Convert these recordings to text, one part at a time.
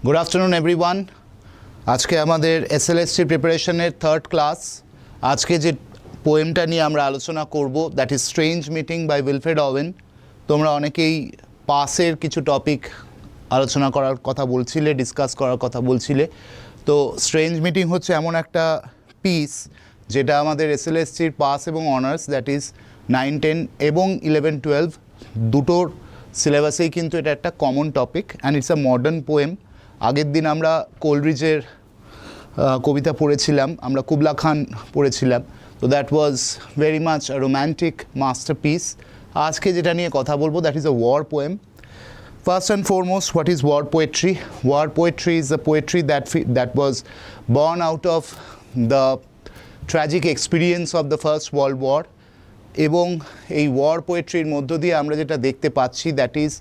Good afternoon everyone. আজকে আমাদের SLST প্রিপারেশনের থার্ড ক্লাস। আজকে যে পোয়েমটা নিয়ে আমরা আলোচনা করব that is strange meeting by Wilfred Owen. তোমরা অনেকেই পাসের কিছু টপিক আলোচনা করার কথা বলছিলে, ডিসকাস করার কথা বলছিলে। তো স্ট্রেঞ্জ মিটিং হচ্ছে এমন একটা পিস যেটা আমাদের SLSTর পাস এবং অনার্স দ্যাট ইজ 9, 10 এবং 11, 12 দুটোর সিলেবাসেই কিন্তু এটা একটা common topic and it's a modern poem. আগের দিন আমরা কোলরিজের কবিতা পড়েছিলাম, আমরা কুবলা খান পড়েছিলাম। তো that was very much a romantic masterpiece. আজকে যেটা নিয়ে কথা বলবো that is a war poem. First and foremost, what is war poetry? War poetry is a poetry that was born out of the tragic experience of the First World War. এবং এই war পোয়েট্রির মধ্য দিয়ে আমরা যেটা দেখতে পাচ্ছি that is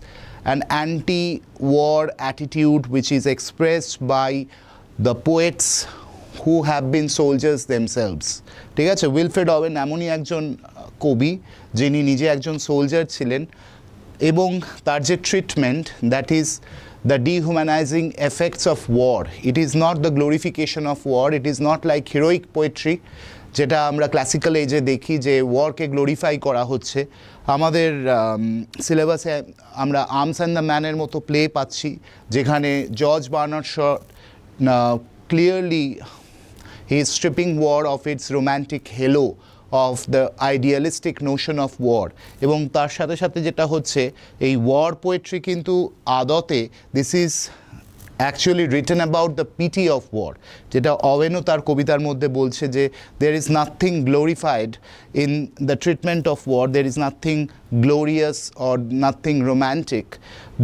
an anti-war attitude which is expressed by the poets who have been soldiers themselves. ঠিক আছে, উইলফ্রেড ওয়েন এমনই একজন কবি যিনি নিজে একজন সোলজার ছিলেন এবং তার যে treatment that is the dehumanizing effects of war. It is not the glorification of war. It is not like heroic poetry যেটা আমরা ক্লাসিক্যাল এজে দেখি যে ওয়ারকে গ্লোরিফাই করা হচ্ছে। আমাদের সিলেবাসে আমরা আর্মস অ্যান্ড দ্য ম্যানের মতো প্লে পাচ্ছি যেখানে George Bernard Shaw clearly he is stripping war of its romantic halo of the idealistic notion of war. এবং তার সাথে সাথে যেটা হচ্ছে এই ওয়ার পোয়েট্রি কিন্তু আদতে this is actually written about the pity of war, যেটা ওয়েনও তার কবিতার মধ্যে বলছে যে there is nothing glorified in the treatment of war, there is nothing glorious or nothing romantic.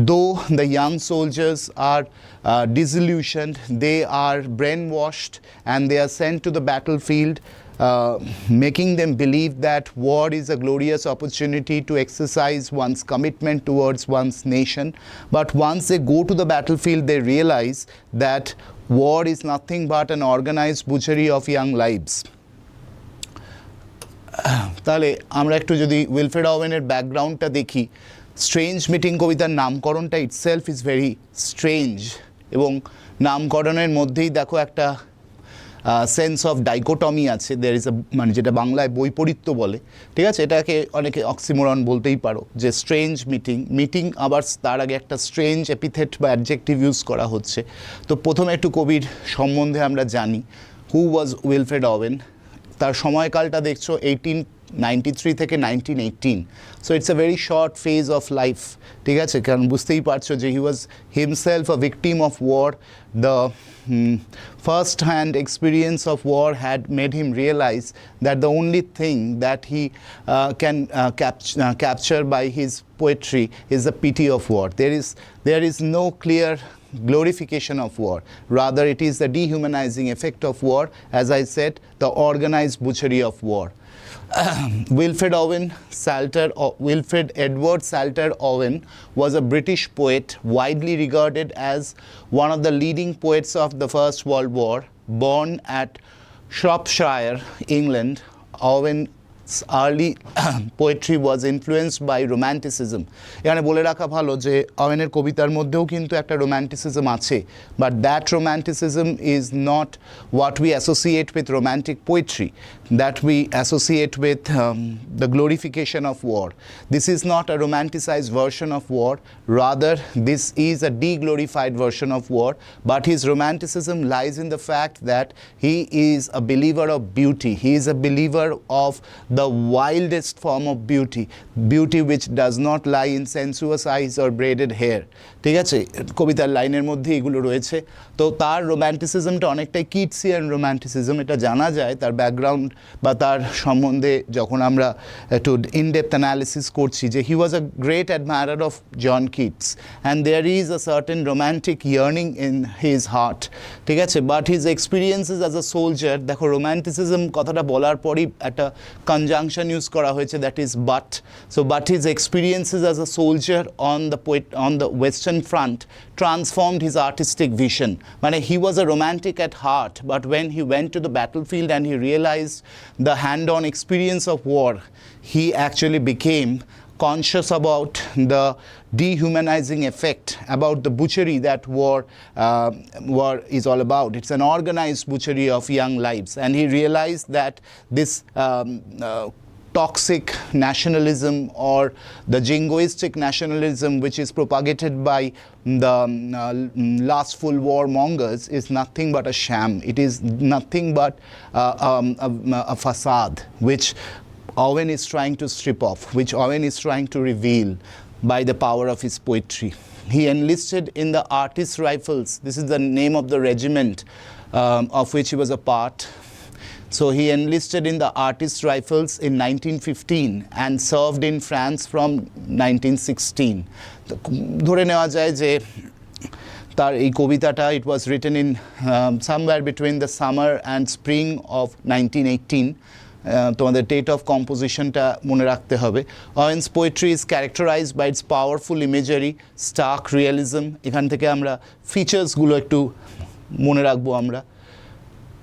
Though the young soldiers are disillusioned, they are brainwashed and they are sent to the battlefield, making them believe that war is a glorious opportunity to exercise one's commitment towards one's nation. But once they go to the battlefield, they realize that war is nothing but an organized butchery of young lives. তাহলে আমরা একটু যদি Wilfred ওয়েনের ব্যাকগ্রাউন্ডটা দেখি, strange meeting কবিতার নামকরণটা itself is very strange এবং নামকরণের মধ্যেই দেখো একটা সেন্স অফ ডাইকোটমি আছে। দের ইজ মানে যেটা বাংলায় বৈপরীত্য বলে, ঠিক আছে, এটাকে অনেকে অক্সিমোরন বলতেই পারো যে স্ট্রেঞ্জ মিটিং আবার তার আগে একটা স্ট্রেঞ্জ এপিথেট বা অ্যাডজেক্টিভ ইউজ করা হচ্ছে। তো প্রথমে একটু কবির সম্বন্ধে আমরা জানি। Who was Wilfred Owen? তার সময়কালটা দেখছো 1893 থেকে 1918, so it's a very short phase of life. ঠিক আছে, কারণ বুঝতেই পারছো যে he was himself a victim of war. The first-hand experience of war had made him realize that the only thing that he can capture by his poetry is the pity of war. There is no clear glorification of war. Rather, it is the dehumanizing effect of war, as I said, the organized butchery of war. Wilfred Edward Salter Owen was a British poet widely regarded as one of the leading poets of the First World War. Born at Shropshire, England, Owen's early poetry was influenced by romanticism. এখানে বলে রাখা ভালো যে ওয়েনের কবিতার মধ্যেও কিন্তু একটা romanticism আছে, but that romanticism is not what we associate with romantic poetry, that we associate with the glorification of war. This is not a romanticized version of war, rather this is a de-glorified version of war, but his romanticism lies in the fact that he is a believer of beauty. He is a believer of the wildest form of beauty which does not lie in sensuous eyes or braided hair. ঠিক আছে, কবিতার লাইনের মধ্যে এগুলো রয়েছে। তো তার রোম্যান্টিসিজমটা অনেকটাই কিটসিয়ান রোম্যান্টিসিজম, এটা জানা যায় তার ব্যাকগ্রাউন্ড বা তার সম্বন্ধে যখন আমরা একটু ইনডেপথ অ্যানালিসিস করছি যে he was a great admirer of John Keats and there is a certain romantic yearning in his heart. ঠিক আছে, but his experiences as a soldier, দেখো রোম্যান্টিসিজম কথাটা বলার পরই একটা কনজাংশন ইউজ করা হয়েছে that is but. So but his experiences as a soldier on the western front transformed his artistic vision. মানে he was a romantic at heart, but when he went to the battlefield and he realized the hand-on experience of war, he actually became conscious about the dehumanizing effect, about the butchery that war is all about. It's an organized butchery of young lives. And he realized that this toxic nationalism, or the jingoistic nationalism which is propagated by the lustful warmongers, is nothing but a sham. It is nothing but a facade which Owen is trying to strip off, which Owen is trying to reveal by the power of his poetry. He enlisted in the Artist Rifles. This is the name of the regiment of which he was a part. So he enlisted in the Artist Rifles in 1915 and served in France from 1916. ধরে নেওয়া যায় যে তার এই কবিতাটা, it was written in somewhere between the summer and spring of 1918. তোমাদের date of compositionটা মনে রাখতে হবে. Owen's poetry is characterized by its powerful imagery, stark realism. এখান থেকে আমরা featuresগুলো একটু মনে রাখবো আমরা.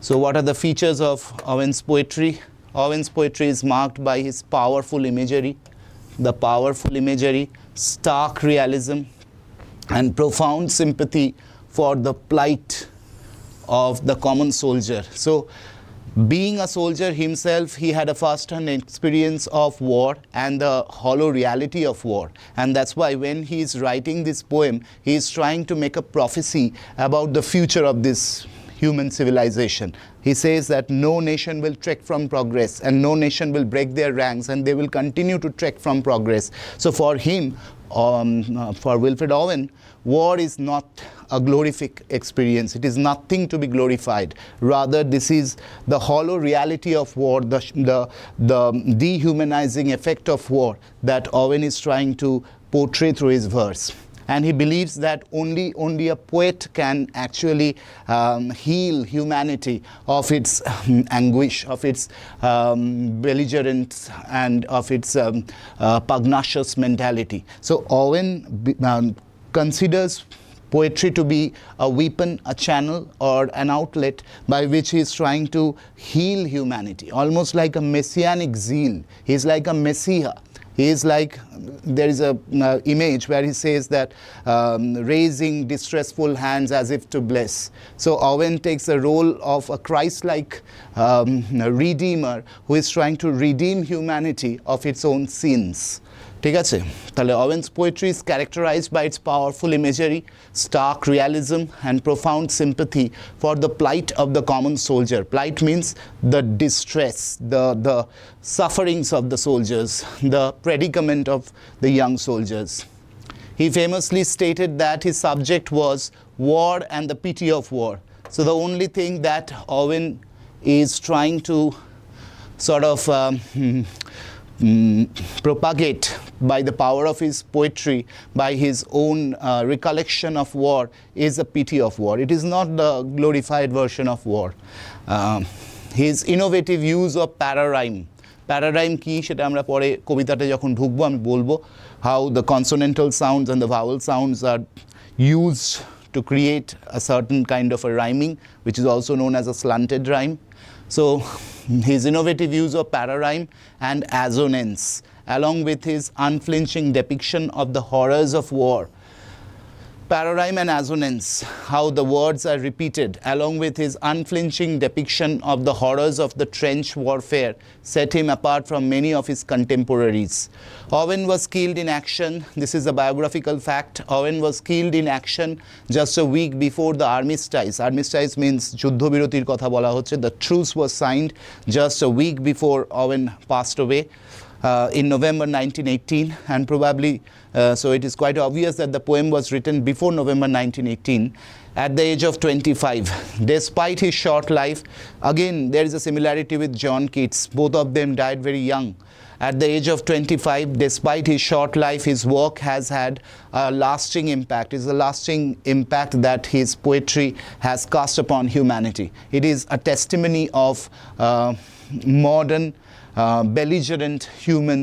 So what are the features of Owen's poetry? Owen's poetry is marked by his powerful imagery, stark realism, and profound sympathy for the plight of the common soldier. So being a soldier himself, he had a first-hand experience of war and the hollow reality of war. And that's why when he is writing this poem, he is trying to make a prophecy about the future of this human civilization. He says that no nation will trek from progress, and no nation will break their ranks, and they will continue to trek from progress. So for him, for Wilfred Owen, war is not a glorific experience. It is nothing to be glorified. Rather, this is the hollow reality of war, the dehumanizing effect of war that Owen is trying to portray through his verse. And he believes that only a poet can actually heal humanity of its anguish, of its belligerence, and of its pugnacious mentality. So Owen considers poetry to be a weapon, a channel, or an outlet by which he is trying to heal humanity, almost like a messianic zeal. He is like a messiah. He is like, there is a image where he says that raising distressful hands as if to bless. So Owen takes the role of a Christ-like redeemer who is trying to redeem humanity of its own sins. ঠিক আছে, তাহলে Owen's poetry is characterized by its powerful imagery, stark realism, and profound sympathy for the plight of the common soldier. Plight means the distress, the sufferings of the soldiers, the predicament of the young soldiers. He famously stated that his subject was war and the pity of war. So the only thing that Owen is trying to sort of propagate by the power of his poetry, by his own recollection of war, is a pity of war. It is not the glorified version of war. His innovative use of pararhyme. Pararhyme কি সেটা আমরা পরে কবিতাতে যখন ঢুকবো আমি বলবো, how the consonantal sounds and the vowel sounds are used to create a certain kind of a rhyming, which is also known as a slanted rhyme. So his innovative use of pararhyme and assonance, along with his unflinching depiction of the horrors of war. Pararhyme and assonance, how the words are repeated, along with his unflinching depiction of the horrors of the trench warfare, set him apart from many of his contemporaries. Owen was killed in action. This is a biographical fact. Owen was killed in action just a week before the armistice. Armistice means যুদ্ধবিরতির কথা বলা হচ্ছে. The truce was signed just a week before Owen passed away. In November 1918, and probably so it is quite obvious that the poem was written before November 1918 at the age of 25. Despite his short life, again there is a similarity with John Keats. Both of them died very young. At the age of 25, despite his short life, his work has had a lasting impact. It is a lasting impact that his poetry has cast upon humanity. It is a testimony of modern belligerent human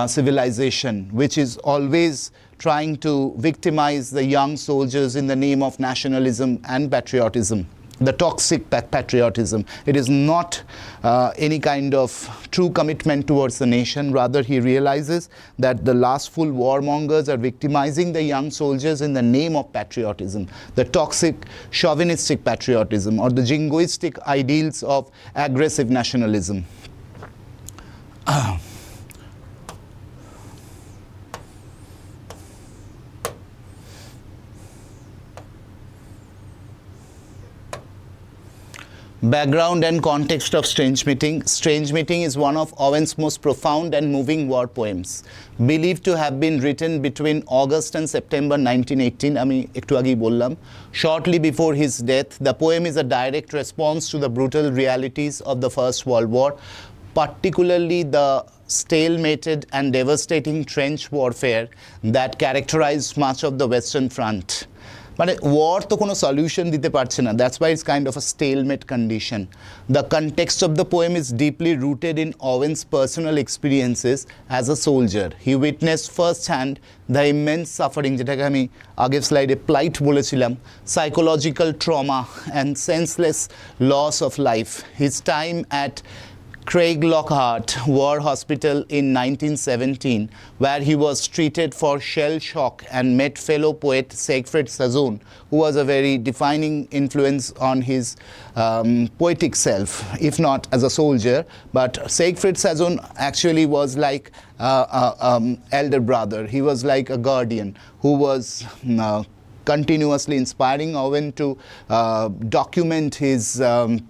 civilization, which is always trying to victimize the young soldiers in the name of nationalism and patriotism. the toxic patriotism. It is not any kind of true commitment towards the nation. Rather, he realizes that the lustful warmongers are victimizing the young soldiers in the name of patriotism, the toxic chauvinistic patriotism, or the jingoistic ideals of aggressive nationalism. Background and context of Strange Meeting. Strange Meeting is one of Owen's most profound and moving war poems, believed to have been written between August and September 1918. আমি একটু আগেই বললাম, shortly before his death. The poem is a direct response to the brutal realities of the First World War, particularly the stalemated and devastating trench warfare that characterized much of the Western Front. মানে war তো কোনো solution দিতে পারছে না, that's why it's kind of a stalemate condition. The context of the poem is deeply rooted in Owen's personal experiences as a soldier. He witness first hand the immense suffering, যেটাকে আমি আগের স্লাইডে plight বলেছিলাম, psychological trauma and senseless loss of life. His time at Craig Lockhart War Hospital in 1917, where he was treated for shell shock and met fellow poet Siegfried Sassoon, who was a very defining influence on his poetic self, if not as a soldier. But Siegfried Sassoon actually was like elder brother. He was like a guardian who was continuously inspiring Owen to document his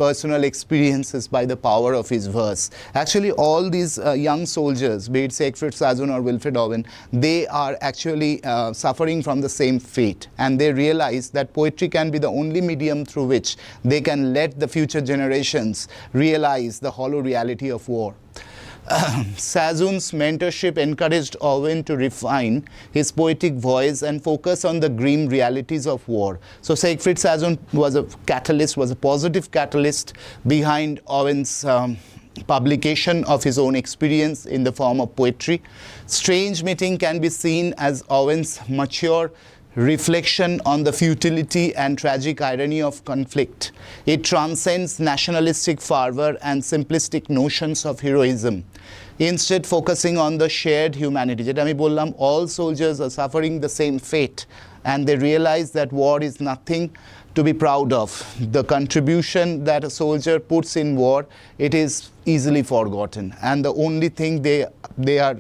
personal experiences by the power of his verse. Actually, all these young soldiers, be it Siegfried Sassoon or Wilfred Owen, they are actually suffering from the same fate, and they realize that poetry can be the only medium through which they can let the future generations realize the hollow reality of war. Sassoon's mentorship encouraged Owen to refine his poetic voice and focus on the grim realities of war. So Siegfried Sassoon was a catalyst, was a positive catalyst behind Owen's publication of his own experience in the form of poetry. Strange Meeting can be seen as Owen's mature reflection on the futility and tragic irony of conflict. It transcends nationalistic fervor and simplistic notions of heroism, instead focusing on the shared humanity. যেটা আমি বললাম, all soldiers are suffering the same fate, and they realize that war is nothing to be proud of. The contribution that a soldier puts in war, it is easily forgotten, and the only thing they are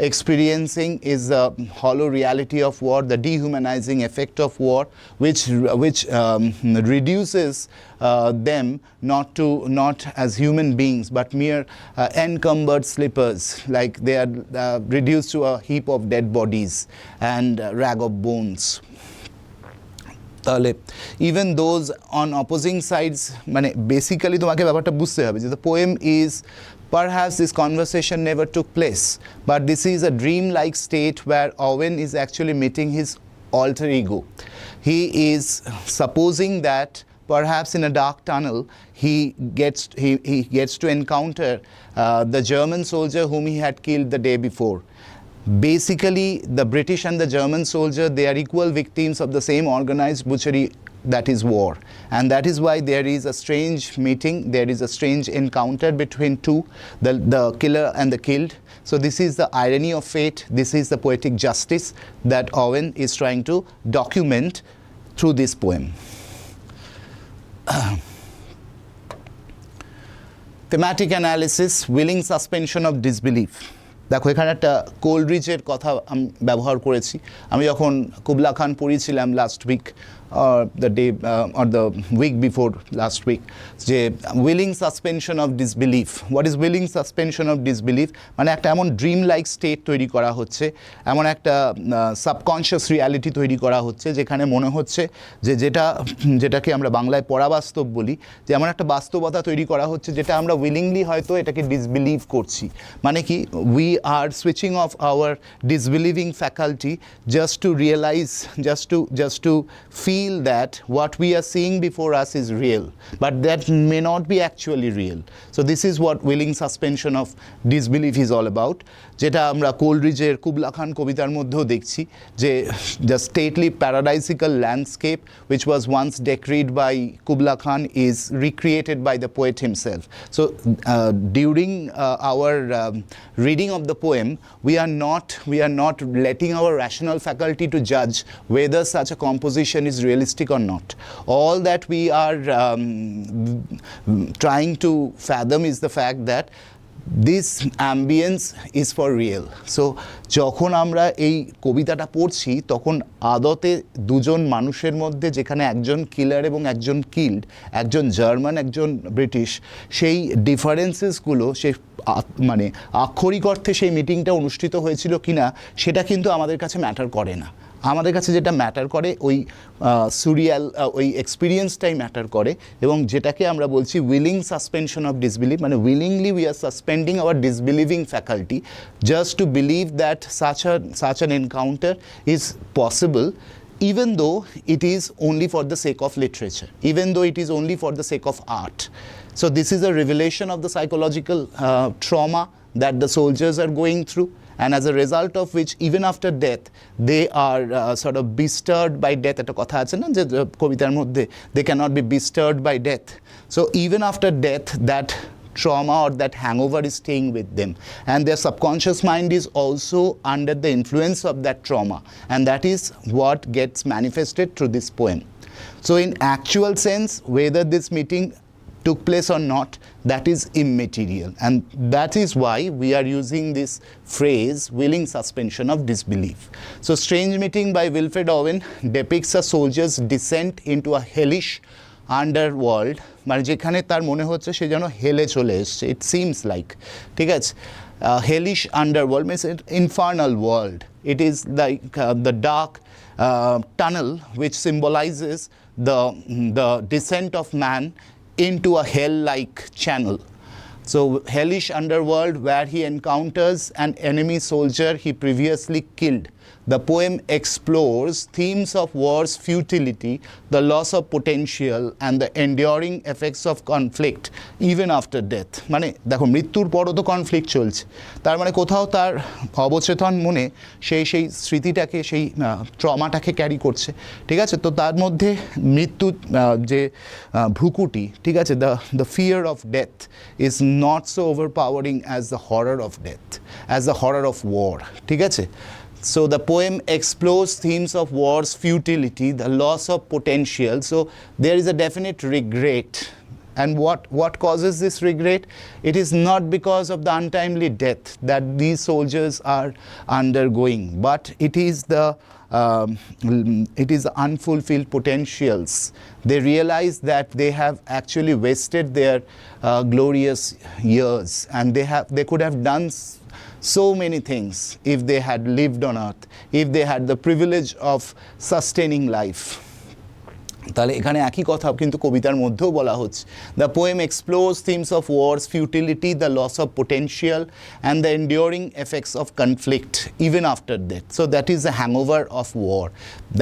experiencing is the hollow reality of war, the dehumanizing effect of war, which reduces them not as human beings but mere encumbered slippers, like they are reduced to a heap of dead bodies and rag of bones. তাহলে even those on opposing sides, মানে basically তোমাকে ব্যাপারটা বুঝতে হবে যে the poem is perhaps this conversation never took place, but this is a dream-like state where Owen is actually meeting his alter ego. He is supposing that perhaps in a dark tunnel he gets to encounter the German soldier whom he had killed the day before. Basically, the British and the German soldier, they are equal victims of the same organized butchery that is war. And that is why there is a strange meeting, there is a strange encounter between two, the killer and the killed. So this is the irony of fate, this is the poetic justice that Owen is trying to document through this poem. Thematic analysis, willing suspension of disbelief. দেখো এখানে একটা কোলরিজের কথা আমি ব্যবহার করেছি। আমি যখন Kubla Khan পড়িয়েছিলাম last week the day or the week before last week, যে willing suspension of disbelief. What is willing suspension of disbelief? মানে একটা এমন ড্রিম লাইক স্টেট তৈরি করা হচ্ছে, এমন একটা সাবকনশিয়াস রিয়ালিটি তৈরি করা হচ্ছে যেখানে মনে হচ্ছে যে যেটাকে আমরা বাংলায় পরাবাস্তব বলি, যে এমন একটা বাস্তবতা তৈরি করা হচ্ছে যেটা আমরা উইলিংলি হয়তো এটাকে ডিসবিলিভ করছি। মানে কি, we are switching off our disbelieving faculty just to realize, just to feel that what we are seeing before us is real, but that may not be actually real. So this is what willing suspension of disbelief is all about. যেটা আমরা কোলরিজের Kubla খান কবিতার মধ্যেও দেখছি, যে the stately paradisical landscape which was once decreed by Kubla Khan is recreated by the poet himself. So during our reading of the poem, we are not letting our rational faculty to judge whether such a composition is realistic or not. All that we are trying to fathom is the fact that this ambience is for real. So যখন আমরা এই কবিতাটা পড়ছি তখন আদতে দুজন মানুষের মধ্যে, যেখানে একজন কিলার এবং একজন কিল্ড, একজন জার্মান একজন ব্রিটিশ, সেই ডিফারেন্সেসগুলো সেই মানে আক্ষরিক অর্থে সেই মিটিংটা অনুষ্ঠিত হয়েছিল কিনা সেটা কিন্তু আমাদের কাছে ম্যাটার করে না। আমাদের কাছে যেটা ম্যাটার করে ওই সুরিয়াল ওই এক্সপিরিয়েন্সটাই ম্যাটার করে, এবং যেটাকে আমরা বলছি উইলিং সাসপেনশন অফ ডিসবিলিভ, মানে willingly we are suspending our disbelieving faculty just to believe that such an encounter is possible, even though it is only for the sake of literature, even though it is only for the sake of art. So this is a revelation of the psychological trauma that the soldiers are going through, and as a result of which even after death they are sort of bestirred by death. Eta kotha ache na je kobitar moddhe, they cannot be bestirred by death. So even after death that trauma or that hangover is staying with them, and their subconscious mind is also under the influence of that trauma, and that is what gets manifested through this poem. So in actual sense, whether this meeting took place or not, that is immaterial, and that is why we are using this phrase willing suspension of disbelief. So Strange Meeting by Wilfred Owen depicts a soldier's descent into a hellish underworld, মানে যেখানে তার মনে হচ্ছে সে যেন হেলে চলে এসছে, it seems like, ঠিক আছে, hellish underworld means infernal world. It is like the dark tunnel which symbolizes the descent of man into a hell-like channel. So hellish underworld where he encounters an enemy soldier he previously killed. The poem explores themes of war's futility, the loss of potential, and the enduring effects of conflict even after death. মানে দেখো মৃত্যুর পরও তো conflict চলছে, তার মানে কোথাও তার অবচেতন মনে সেই স্মৃতিটাকে, সেই ট্রমাটাকে ক্যারি করছে, ঠিক আছে। তো তার মধ্যে মৃত্যু যে ভ্রুকুটি, ঠিক আছে, the fear of death is not so overpowering as the horror of death, as the horror of war, ঠিক আছে। So the poem explores themes of war's futility, the loss of potential. So there is a definite regret. And what causes this regret? It is not because of the untimely death that these soldiers are undergoing, but it is the unfulfilled potentials. They realize that they have actually wasted their glorious years, and they could have done so many things if they had lived on earth, if they had the privilege of sustaining life. তাহলে এখানে একই কথা কিন্তু কবিতার মধ্যেও বলা হচ্ছে। The poem explores themes of war's futility, the loss of potential, and the enduring effects of conflict even after death. So that is the hangover of war,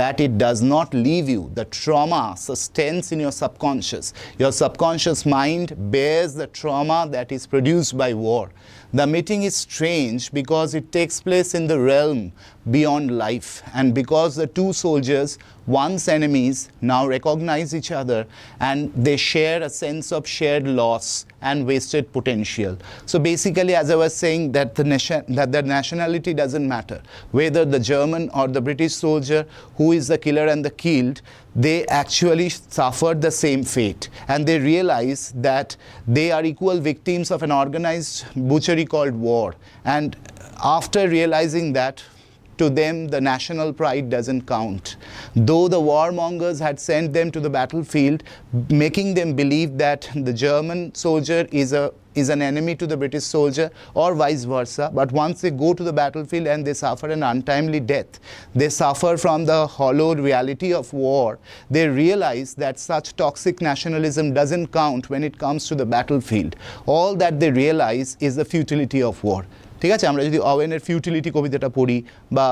that it does not leave you. The trauma sustains in your subconscious. Your subconscious mind bears the trauma that is produced by war. The meeting is strange because it takes place in the realm beyond life, and because the two soldiers, once enemies, now recognize each other, and they share a sense of shared loss and wasted potential. So basically, as I was saying, that the nationality doesn't matter. Whether the German or the British soldier who is the killer and the killed, they actually suffered the same fate, and they realize that they are equal victims of an organized butchery called war. And after realizing that, to them the national pride doesn't count. Though the warmongers had sent them to the battlefield, making them believe that the German soldier is an enemy to the British soldier, or vice versa, but once they go to the battlefield and they suffer an untimely death, they suffer from the hollow reality of war, they realize that such toxic nationalism doesn't count when it comes to the battlefield. All that they realize is the futility of war. ঠিক আছে, আমরা যদি ওয়েনের futility কবিতাটা পড়ি বা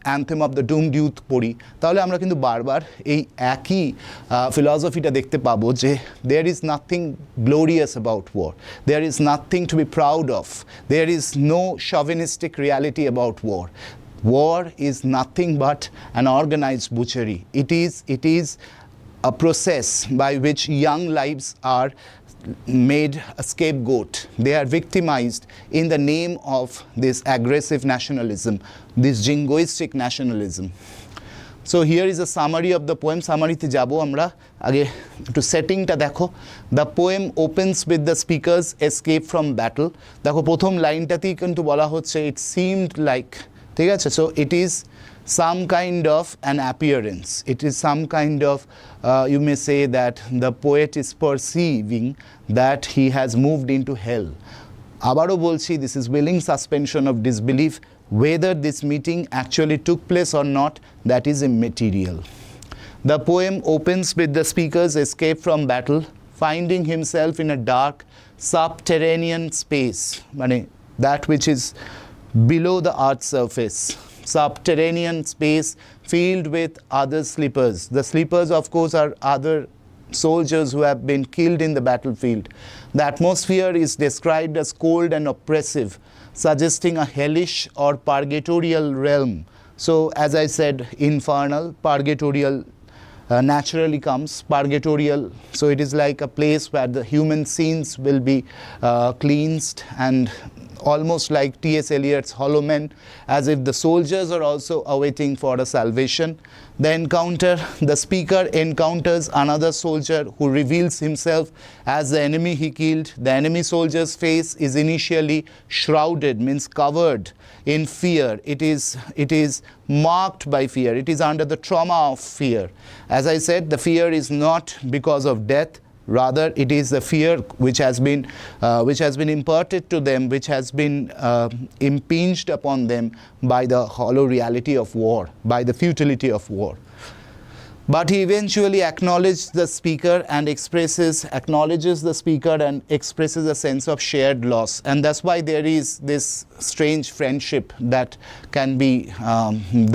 anthem of the doomed youth পড়ি, তাহলে আমরা কিন্তু বারবার এই একই ফিলসফিটা দেখতে পাবো যে there is nothing glorious about war, there is nothing to be proud of, there is no chauvinistic reality about war. War is nothing but an organized butchery. It is a process by which young lives are made a scapegoat. They are victimized in the name of this aggressive nationalism, this jingoistic nationalism. So here is a summary of the poem. Summary te jabo amra age to setting ta dekho. The poem opens with the speaker's escape from battle. Dekho prothom line ta te kintu bola hocche it seemed like, ঠিক আছে, so it is some kind of an appearance, it is some kind of you may say that the poet is perceiving that he has moved into hell. Abaro bolchi, this is willing suspension of disbelief. Whether this meeting actually took place or not, that is immaterial. The poem opens with the speaker's escape from battle, finding himself in a dark subterranean space, mane that which is below the earth's surface, subterranean space filled with other sleepers. The sleepers, of course, are other soldiers who have been killed in the battlefield. The atmosphere is described as cold and oppressive, suggesting a hellish or purgatorial realm. So, as I said, infernal, purgatorial naturally comes, purgatorial, so it is like a place where the human sins will be cleansed, and almost like T.S. Eliot's Hollow Men, as if the soldiers are also awaiting for a salvation. The speaker encounters another soldier who reveals himself as the enemy he killed. The enemy soldier's face is initially shrouded, means covered in fear. It is marked by fear. It is under the trauma of fear. As I said, the fear is not because of death. Rather, it is the fear which has been imparted to them, which has been impinged upon them by the hollow reality of war, by the futility of war. But he eventually acknowledges the speaker and expresses a sense of shared loss. And that's why there is this strange friendship that can be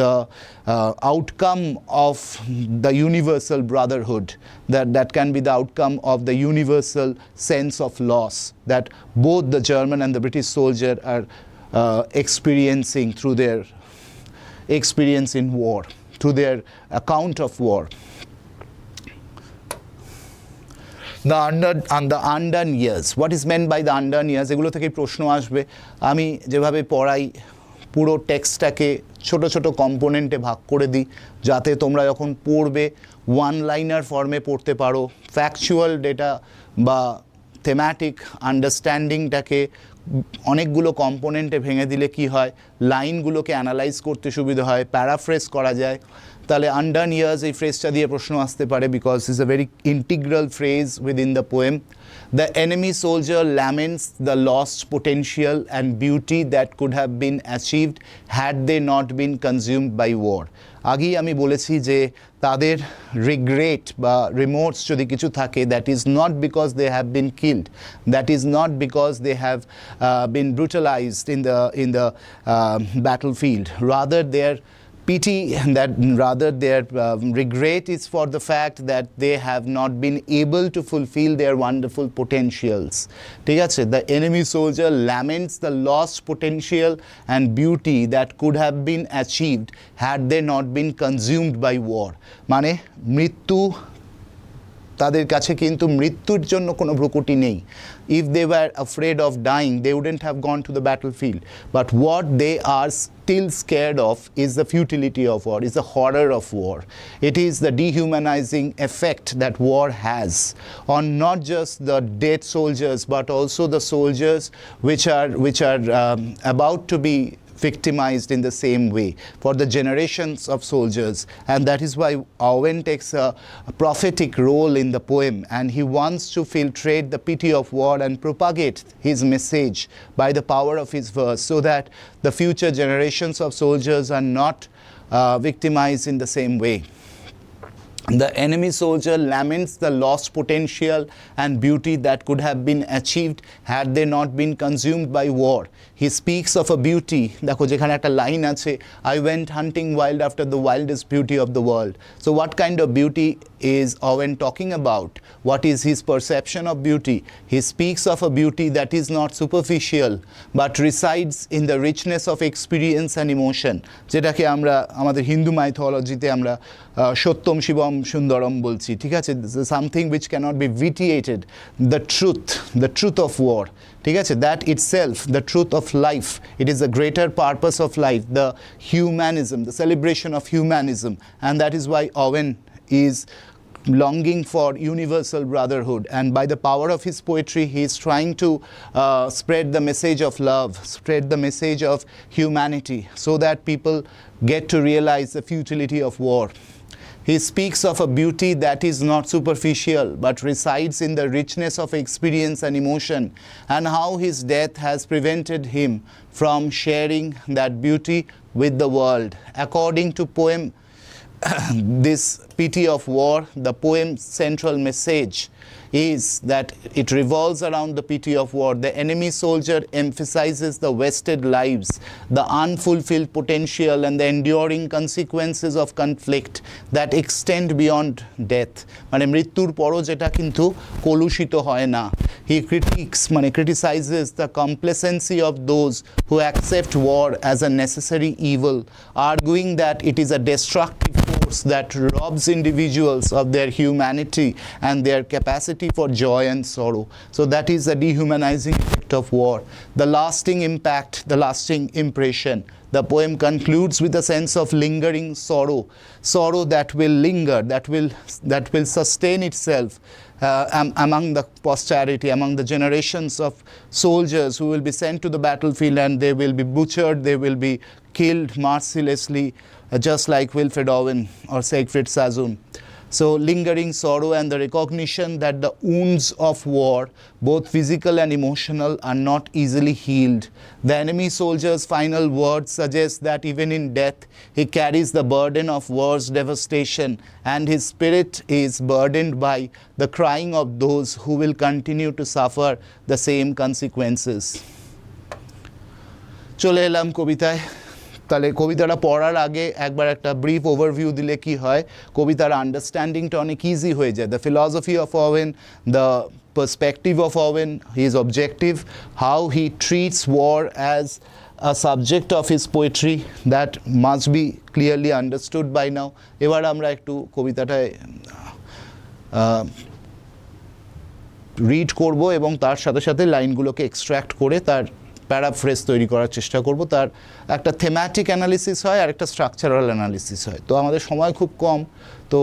the outcome of the universal brotherhood, that can be the outcome of the universal sense of loss that both the German and the British soldier are experiencing through their experience in war, to their account of war. The undone years. What is meant by the undone years? এগুলো থেকে প্রশ্ন আসবে. আমি যেভাবে পড়াই পুরো টেক্সটটাকে ছোট ছোট কম্পোনেন্টে ভাগ করে দিই, যাতে তোমরা যখন পড়বে ওয়ান লাইনার ফর্মে পড়তে পারো, ফ্যাকচুয়াল ডেটা বা থেম্যাটিক আন্ডারস্ট্যান্ডিংটাকে অনেকগুলো কম্পোনেন্টে ভেঙে দিলে কি হয়, লাইনগুলোকে অ্যানালাইজ করতে সুবিধা হয়, প্যারাফ্রেজ করা যায়. তাহলে আনডান ইয়ার্স এই ফ্রেজটা দিয়ে প্রশ্ন আসতে পারে, because is a very integral phrase within the poem. The enemy soldier laments the lost potential and beauty that could have been achieved had they not been consumed by war. আগেই আমি বলেছি যে তাদের রিগ্রেট বা remorse যদি কিছু থাকে, that is not because they have been killed, that is not because they have been brutalized in the battlefield. Rather their pity, that rather their regret is for the fact that they have not been able to fulfill their wonderful potentials. ঠিক আছে, the enemy soldier laments the lost potential and beauty that could have been achieved had they not been consumed by war. মানে মৃত্যু তাদের কাছে কিন্তু মৃত্যুর জন্য কোনো ভ্রুকুটি নেই. If they were afraid of dying, they wouldn't have gone to the battlefield. But what they are still scared of is the futility of war, is the horror of war. It is the dehumanizing effect that war has on not just the dead soldiers, but also the soldiers which are about to be victimized in the same way, for the generations of soldiers. And that is why Owen takes a prophetic role in the poem, and he wants to filtrate the pity of war and propagate his message by the power of his verse, so that the future generations of soldiers are not victimized in the same way. The enemy soldier laments the lost potential and beauty that could have been achieved had they not been consumed by war. He speaks of a beauty. দেখো যেখানে একটা line আছে, I went hunting wild after the wildest beauty of the world. So what kind of beauty is Owen talking about? What is his perception of beauty? He speaks of a beauty that is not superficial but resides in the richness of experience and emotion. যেটাকে আমরা আমাদের হিন্দু মাইথোলজিতে আমরা সত্যম শিবম সুন্দরম বলছি, ঠিক আছে? Something which cannot be vitiated, the truth of war, ঠিক আছে? That itself, the truth of life, it is the greater purpose of life, the humanism, the celebration of humanism. And that is why Owen is longing for universal brotherhood, and by the power of his poetry he is trying to spread the message of love, spread the message of humanity, so that people get to realize the futility of war. He speaks of a beauty that is not superficial but resides in the richness of experience and emotion, and how his death has prevented him from sharing that beauty with the world. According to poem This Pity of War, the poem's central message is that it revolves around the pity of war. The enemy soldier emphasizes the wasted lives, the unfulfilled potential, and the enduring consequences of conflict that extend beyond death. মানে মৃত্যুর পরও যেটা কিন্তু কলুষিত হয় না. He criticizes the complacency of those who accept war as a necessary evil, arguing that it is a destructive force that robs individuals of their humanity and their capacity for joy and sorrow. So that is the dehumanizing effect of war, the lasting impact, the lasting impression. The poem concludes with a sense of lingering sorrow that will linger, that will sustain itself among the posterity, among the generations of soldiers who will be sent to the battlefield, and they will be butchered, they will be killed mercilessly, just like Wilfred Owen or Siegfried Sassoon. So lingering sorrow and the recognition that the wounds of war, both physical and emotional, are not easily healed. The enemy soldier's final words suggest that even in death, he carries the burden of war's devastation, and his spirit is burdened by the crying of those who will continue to suffer the same consequences. চলে এলাম কবিতায়। তাহলে কবিতাটা পড়ার আগে একবার একটা brief overview দিলে কি হয়, কবিতার আন্ডারস্ট্যান্ডিংটা অনেক ইজি হয়ে যায়। The philosophy of Owen, the perspective of Owen, his objective, how he treats war as a subject of his poetry, that must be clearly understood by now. এবার আমরা একটু কবিতাটায় রিড করব এবং তার সাথে সাথে লাইনগুলোকে এক্সট্র্যাক্ট করে তার প্যারাফ্রেজ তৈরি করার চেষ্টা করব। তার একটা থেম্যাটিক অ্যানালিসিস হয় আর একটা স্ট্রাকচারাল অ্যানালিসিস হয়। তো আমাদের সময় খুব কম, তো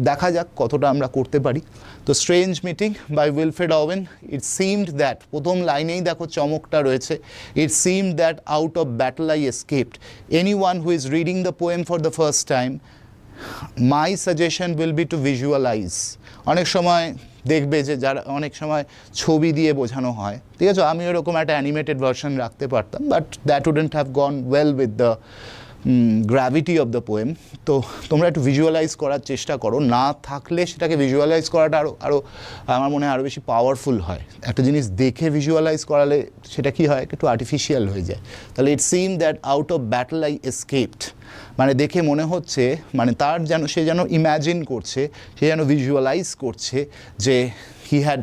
দেখা যাক কতটা আমরা করতে পারি। তো strange meeting by Wilfred Owen, it seemed that, প্রথম লাইনেই দেখো চমকটা রয়েছে, it seemed that out of battle I escaped. Anyone who is reading the poem for the first time, my suggestion will be to visualise. অনেক সময় দেখবে যে যারা অনেক সময় ছবি দিয়ে বোঝানো হয়, ঠিক আছে, আমি ওরকম একটা অ্যানিমেটেড ভার্সন রাখতে পারতাম, but that wouldn't have gone well with the gravity of the poem. তো তোমরা একটু ভিজুয়ালাইজ করার চেষ্টা করো, না থাকলে সেটাকে ভিজুয়ালাইজ করাটা আরও আমার মনে হয় আরও বেশি পাওয়ারফুল হয়। একটা জিনিস দেখে ভিজুয়ালাইজ করালে সেটা কি হয়, একটু আর্টিফিশিয়াল হয়ে যায়। তাহলে it seem that out of battle I escaped, মানে দেখে মনে হচ্ছে, মানে তার যেন সে যেন ইম্যাজিন করছে, সে যেন ভিজুয়ালাইজ করছে যে he had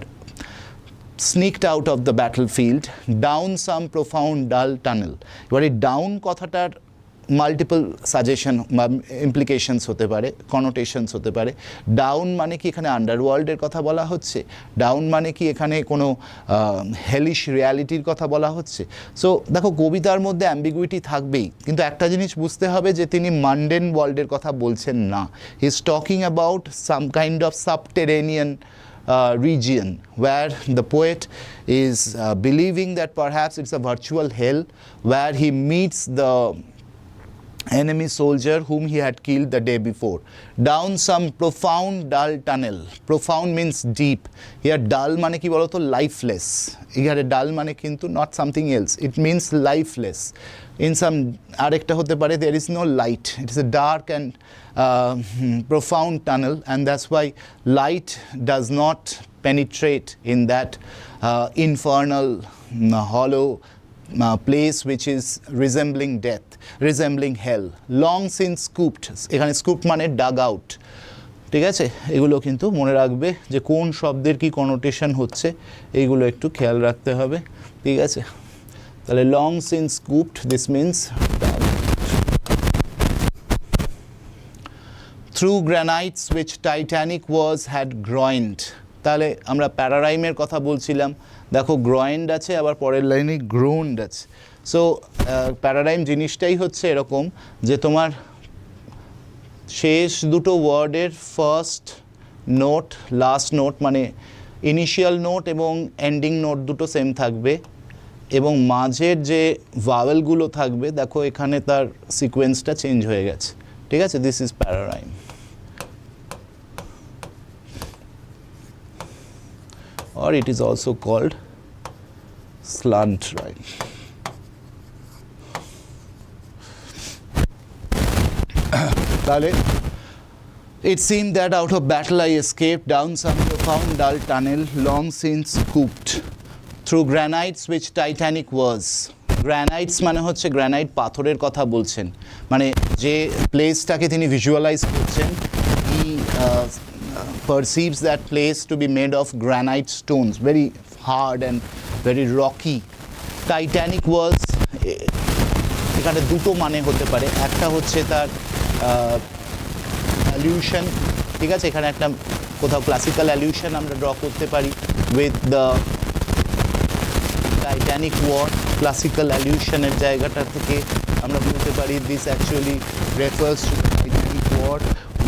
sneaked out of the battlefield down some profound dull tunnel. এবার এই ডাউন কথাটার মাল্টিপল সাজেশন বা ইমপ্লিকেশনস হতে পারে, কনোটেশনস হতে পারে। ডাউন মানে কি এখানে আন্ডারওয়ার্ল্ডের কথা বলা হচ্ছে? ডাউন মানে কি এখানে কোনো হেলিশ রিয়ালিটির কথা বলা হচ্ছে? সো দেখো কবিতার মধ্যে অ্যাম্বিগুইটি থাকবেই, কিন্তু একটা জিনিস বুঝতে হবে যে তিনি মান্ডেন ওয়ার্ল্ডের কথা বলছেন না। He is talking about some kind of subterranean region where the poet is believing that perhaps it's a virtual hell where he meets the enemy soldier whom he had killed the day before, down some profound dull tunnel. Profound means deep. Here dull mane ki bolo to lifeless. Here dull mane kintu not something else, it means lifeless. In some arekta hote pare there is no light, it is a dark and profound tunnel, and that's why light does not penetrate in that infernal hollow place which is resembling death, resembling hell. Long since scooped, এখানে scooped মানে dug out, ঠিক আছে? এগুলো কিন্তু মনে রাখবে যে কোন শব্দের কি কনোটেশন হচ্ছে, এইগুলো একটু খেয়াল রাখতে হবে, ঠিক আছে? তাহলে long since scooped, this means dug. Through granites which Titanic was had groined. তাহলে আমরা প্যারারাইমের কথা বলছিলাম, দেখো গ্রয়েন্ড আছে, আবার পরের লাইনে গ্রোন্ড আছে। সো প্যারারাইম জিনিসটাই হচ্ছে এরকম যে তোমার শেষ দুটো ওয়ার্ডের ফার্স্ট নোট, লাস্ট নোট, মানে ইনিশিয়াল নোট এবং এন্ডিং নোট দুটো সেম থাকবে, এবং মাঝের যে ভাওয়েলগুলো থাকবে দেখো এখানে তার সিকোয়েন্সটা চেঞ্জ হয়ে গেছে, ঠিক আছে? This is pararhyme. Or it is also called slant rhyme. তাহলে it seemed that out of battle I escaped down some profound dull tunnel long since scooped through granites which Titanic was. Granites মানে হচ্ছে granite পাথরের কথা বলছেন, মানে যে প্লেসটাকে তিনি visualise করছেন, he perceives that place to be made of granite stones, very hard and very rocky. Titanic was, এখানে দুটো মানে হতে পারে, একটা হচ্ছে তার অ্যালিউশন, ঠিক আছে? এখানে একটা কোথাও ক্লাসিক্যাল অ্যালিউশন আমরা ড্র করতে পারি with the Titanic war, classical অ্যালিউশনের জায়গাটা থেকে আমরা বলতে পারি this actually refers to the Titanic war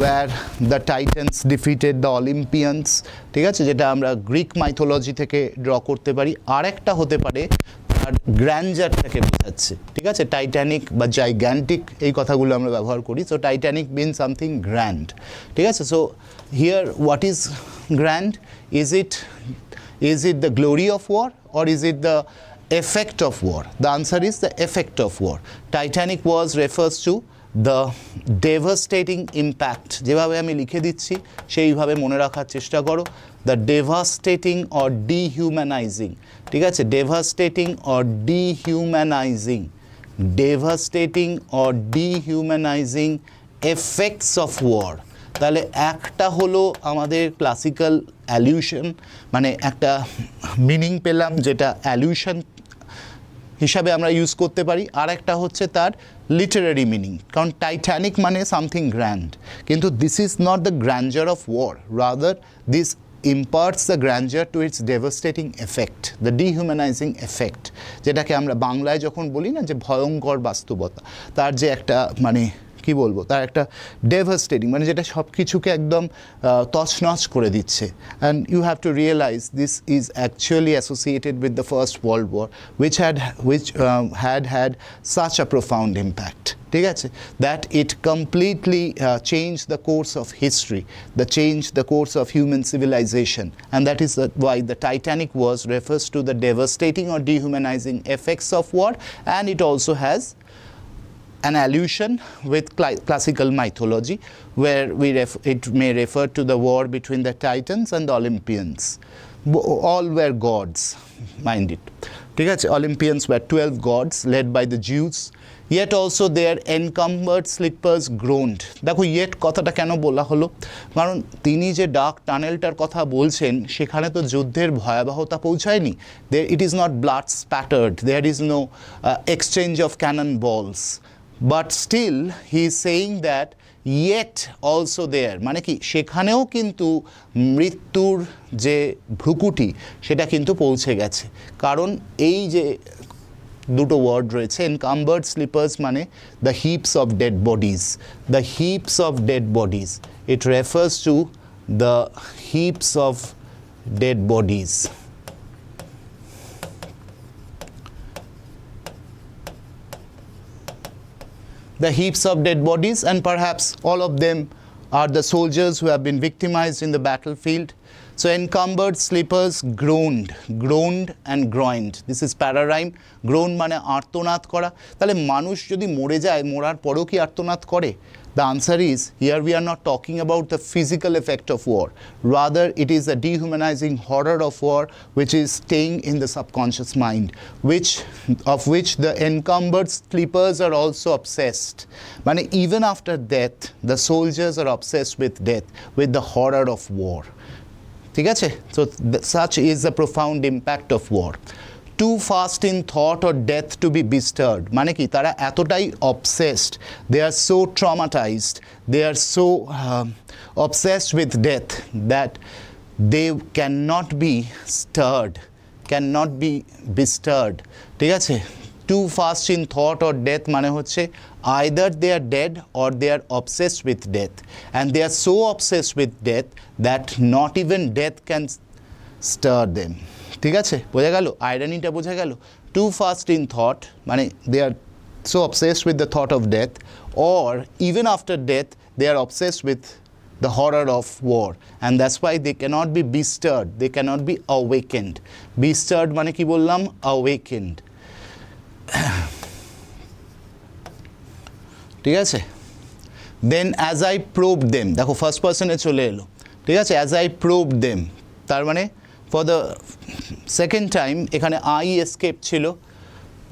where the Titans defeated the Olympians, ঠিক আছে? যেটা আমরা গ্রিক মাইথোলজি থেকে ড্র করতে পারি। আর একটা হতে পারে আর গ্র্যান্ডারটাকে বোঝাচ্ছে, ঠিক আছে? টাইটানিক বা জাইগ্যান্টিক এই কথাগুলো আমরা ব্যবহার করি। So Titanic mean something grand, ঠিক আছে? So here what is grand? Is it the glory of war or is it the effect of war? The answer is the effect of war. Titanic was refers to the devastating impact, যেভাবে আমি লিখে দিচ্ছি সেইভাবে মনে রাখার চেষ্টা করো, the devastating or dehumanizing, ঠিক আছে? devastating or dehumanizing, devastating or dehumanizing effects of war. তাহলে একটা হলো আমাদের ক্লাসিক্যাল অ্যালিউশন, মানে একটা মিনিং পেলাম যেটা অ্যালিউশন হিসাবে আমরা ইউজ করতে পারি, আর একটা হচ্ছে তার লিটারারি মিনিং, কারণ টাইটানিক মানে সামথিং গ্র্যান্ড, কিন্তু this is not the grandeur of war, rather this imparts the grandeur to its devastating effect, the dehumanizing effect, যেটাকে আমরা বাংলায় যখন বলি না যে ভয়ঙ্কর বাস্তবতা, তার যে একটা মানে কি বলবো, তার একটা ডেভাস্টেটিং, মানে যেটা সব কিছুকে একদম তছনছ করে দিচ্ছে। And you have to realise this is actually associated with the First World War which had such a profound impact, ঠিক আছে? That it completely changed the course of history, the course of human civilization, and that is why the Titanic refers to the devastating or dehumanizing effects of war, and it also has an allusion with classical mythology where it may refer to the war between the Titans and the Olympians. All were gods, mind it, ঠিক আছে? Olympians were 12 gods led by the Jews, yet also their encumbered slippers groaned. দেখো yet কথাটা কেন বলা হলো, কারণ তিনি যে ডার্ক টানেলটার কথা বলছেন সেখানে তো যুদ্ধের ভয়াবহতা পৌঁছায়নি, it is not blood spattered, there is no exchange of cannon balls, but still he is saying that yet also there, মানে কি সেখানেও কিন্তু মৃত্যুর যে ভ্রুকুটি সেটা কিন্তু পৌঁছে গেছে, কারণ এই যে দুটো ওয়ার্ড রয়েছে, encumbered slippers মানে the heaps of dead bodies, the heaps of dead bodies, it refers to the heaps of dead bodies. The heaps of dead bodies, and perhaps all of them are the soldiers who have been victimized in the battlefield. So encumbered slippers groaned and groined. This is pararhyme. Groan মানে আর্তনাদ করা। তাহলে মানুষ যদি মরে যায়, মরার পরেও কি আর্তনাদ করে? The answer is, here we are not talking about the physical effect of war. Rather, it is a dehumanizing horror of war which is staying in the subconscious mind, of which the encumbered sleepers are also obsessed. Mane, even after death, the soldiers are obsessed with death, with the horror of war. ঠিক আছে? So such is the profound impact of war. Too fast in thought or death to be bestirred. মানে কি, তারা এতটাই obsessed, they are so traumatized, they are so obsessed with death that they cannot be stirred, cannot be bestirred. ঠিক আছে? Too fast in thought or death মানে হচ্ছে either they are dead or they are obsessed with death, and they are so obsessed with death that not even death can stir them. ঠিক আছে, বোঝা গেল, আইরনিটা বোঝা গেল। টু ফাস্ট ইন থট মানে they are so obsessed with the thought of death, or even after death they are obsessed with the horror of war, and that's why they can't be bestirred, they can't be awakened. Bestirred মানে কি বললাম? Awakened. ঠিক আছে, then as I probe them, দেখো first পার্সনে চলে এলো। ঠিক আছে, অ্যাজ আই প্রোব দেম, তার মানে for the second time এখানে I escape ছিল.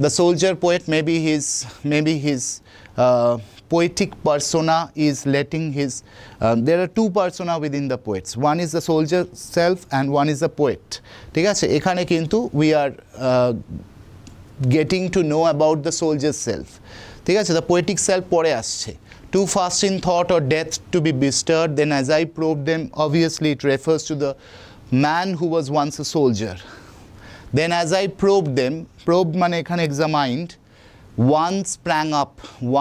The soldier poet, maybe his poetic persona is letting his there are two persona within the poets. One is the soldier self and one is the poet. ঠিক আছে, এখানে কিন্তু we are getting to know about the soldier self. ঠিক আছে, the poetic self পরে আসছে। Too fast in thought or death to be bestirred, then as I probe them, obviously it refers to the man who was once a soldier. Then as I probed them, probe মানে এখানে examined, one sprang up.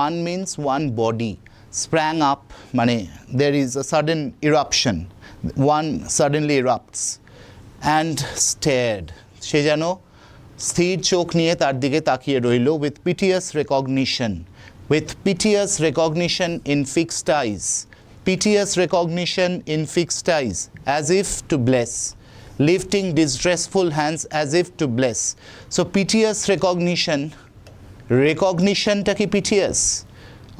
One means one body. Sprang up মানে there is a sudden eruption. One suddenly erupts and stared. সে যেন স্থির চোখ নিয়ে তার দিকে তাকিয়ে রইল, with piteous recognition. With piteous recognition in fixed eyes. Piteous recognition in fixed eyes, as if to bless, lifting distressful hands as if to bless. So piteous recognition, recognition-টা কি piteous,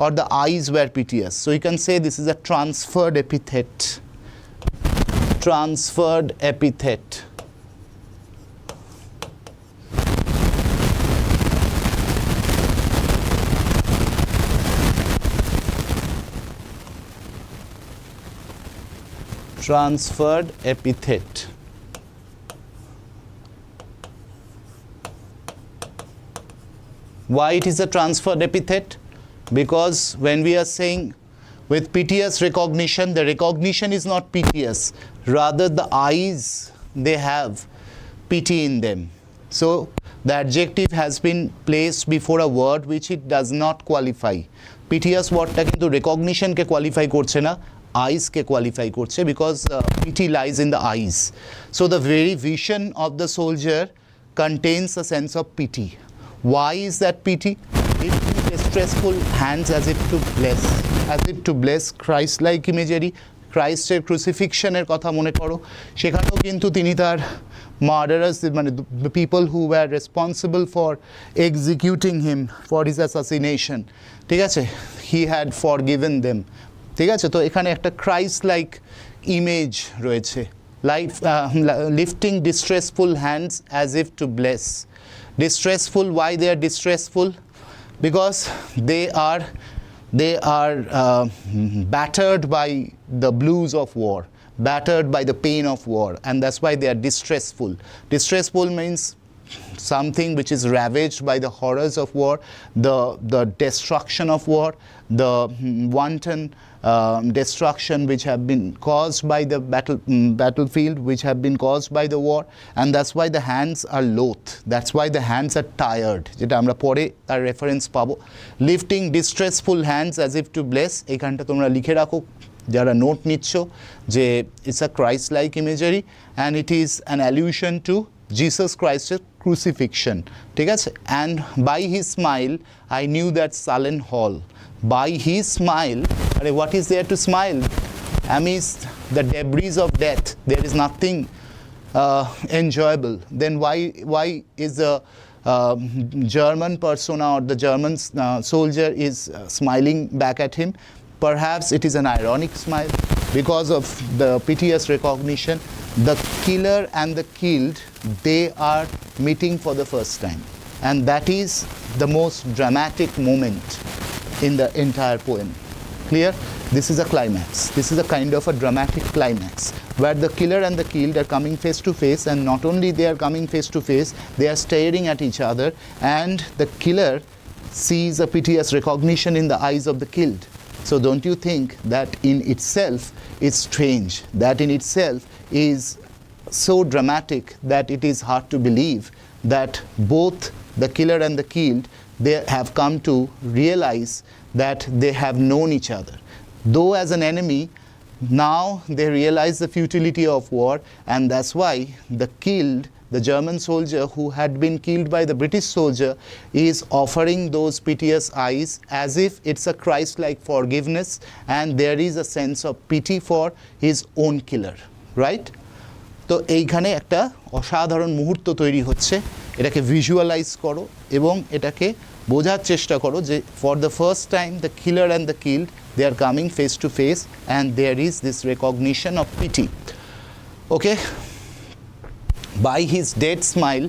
or the eyes were piteous. So you can say this is a transferred epithet. Transferred epithet. Transferred epithet. Why it is a transferred epithet? Because when we are saying with piteous recognition, the recognition is not piteous, rather the eyes, they have pity in them. So the adjective has been placed before a word which it does not qualify. Piteous wordটা কিন্তু recognition কে qualify করছে না, eyes কে qualify করছে, because pity lies in the eyes. So the very vision of the soldier contains a sense of pity. Why is that pity? Lifting distressful hands as if to bless, Christ-like imagery. ক্রাইস্টের ক্রুসিফিকশনের কথা মনে করো, সেখানেও কিন্তু তিনি তার murderers, মানে the people who were responsible for executing him for his assassination, ঠিক আছে, he had forgiven them. ঠিক আছে, তো এখানে একটা ক্রাইস্ট লাইক ইমেজ রয়েছে। Lifting distressful hands as if to bless. Distressful, why they are distressful? Because they are battered by the blues of war, battered by the pain of war, and that's why they are distressful. Distressful means something which is ravaged by the horrors of war, the destruction of war, the wanton destruction which have been caused by the battlefield, which have been caused by the war, and that's why the hands are loath, that's why the hands are tired, যেটা আমরা পরে তার reference পাবো। Lifting distressful hands as if to bless, এইখানটা তোমরা লিখে রাখো যারা নোট নিচ্ছ, যে it's a Christ like imagery and it is an allusion to Jesus Christ's crucifixion. ঠিক আছে, and by his smile I knew that sullen hall. By his smile, what is there to smile? Amidst the debris of death, there is nothing enjoyable. Then why is the German persona or the German soldier is smiling back at him? perhaps it is an ironic smile because of the piteous recognition. The killer and the killed, they are meeting for the first time, and that is the most dramatic moment in the entire poem. Clear? This is a climax. This is a kind of a dramatic climax where the killer and the killed are coming face to face, and not only they are coming face to face, they are staring at each other, and the killer sees a piteous recognition in the eyes of the killed. So don't you think that in itself is strange, that in itself is so dramatic that it is hard to believe that both the killer and the killed, they have come to realize that they have known each other. Though as an enemy, now they realize the futility of war, and that's why the killed, the German soldier who had been killed by the British soldier, is offering those piteous eyes as if it's a Christ-like forgiveness, and there is a sense of pity for his own killer, right? তো এইখানে একটা অসাধারণ মুহূর্ত তৈরি হচ্ছে, এটাকে visualise করো এবং এটাকে বোঝার চেষ্টা করো যে for the first time the killer and the killed, they are coming face to face and there is this recognition of pity. Okay, by his dead smile,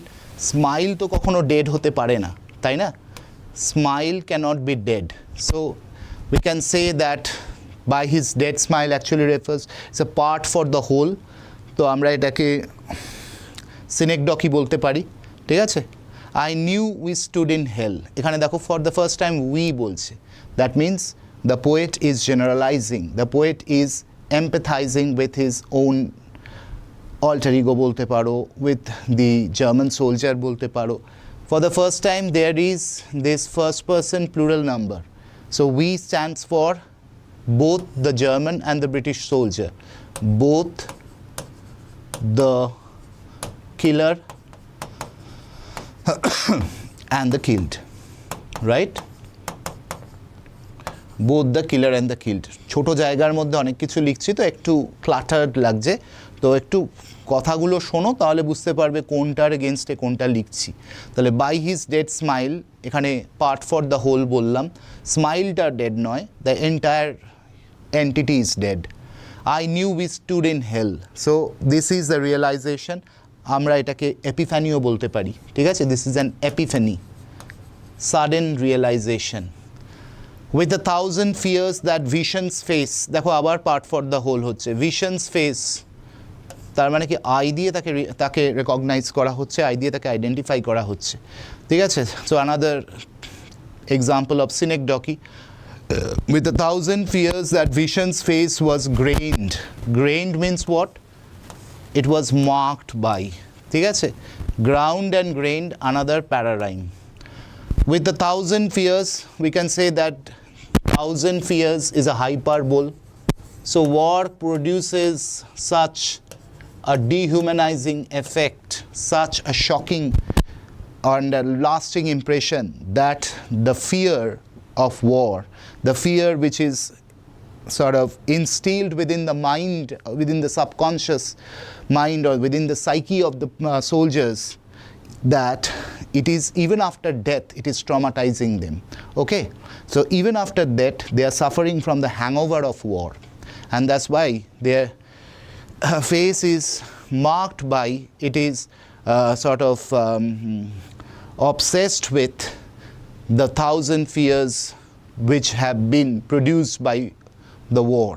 smile তো কখনো ডেড হতে পারে না, তাই না? Smile cannot be dead, so we can say that by his dead smile actually refers it's a part for the whole. তো আমরা এটাকে সিনেকডকি বলতে পারি, ঠিক আছে? I knew we stood in hell, এখানে দেখো for the first time we বলছে, that means the poet is generalizing, the poet is empathizing with his own alter ego বলতে পারো, with the German soldier বলতে পারো। For the first time there is this first person plural number, so we stands for both the German and the British soldier, both the killer and the killed, right? both the killer and the killed। ছোট জায়গার মধ্যে অনেক কিছু লিখছি তো একটু ক্লাটার্ড লাগছে, তো একটু কথাগুলো শোনো তাহলে বুঝতে পারবে কোনটার এগেনস্টে কোনটা লিখছি। তাহলে বাই হিজ ডেড স্মাইল, এখানে পার্ট ফর দ্য হোল বললাম, স্মাইলটা ডেড নয়, the entire entity is dead. I knew we stood in hell, so this is the realisation, আমরা এটাকে এপিফ্যানিও বলতে পারি, ঠিক আছে? This is an epiphany, sudden realisation. With a thousand fears that visions face, দেখো আবার পার্ট ফর দ্য হোল হচ্ছে, visions face, তার মানে কি আই দিয়ে তাকে রেকগনাইজ করা হচ্ছে, আই দিয়ে তাকে আইডেন্টিফাই করা হচ্ছে, ঠিক আছে? So another example of synecdoche, with a thousand fears that visions face was grained, grained means what? It was marked by, ঠিক আছে? ground and grained, another pararhyme. With the thousand fears, we can say that thousand fears is a hyperbole. So war produces such a dehumanizing effect, such a shocking and a lasting impression that the fear of war, the fear which is sort of instilled within the mind, within the subconscious mind or within the psyche of the soldiers, that it is even after death it is traumatizing them. Okay, so even after death they are suffering from the hangover of war, and that's why their face is marked by, it is sort of obsessed with the thousand fears which have been produced by the war.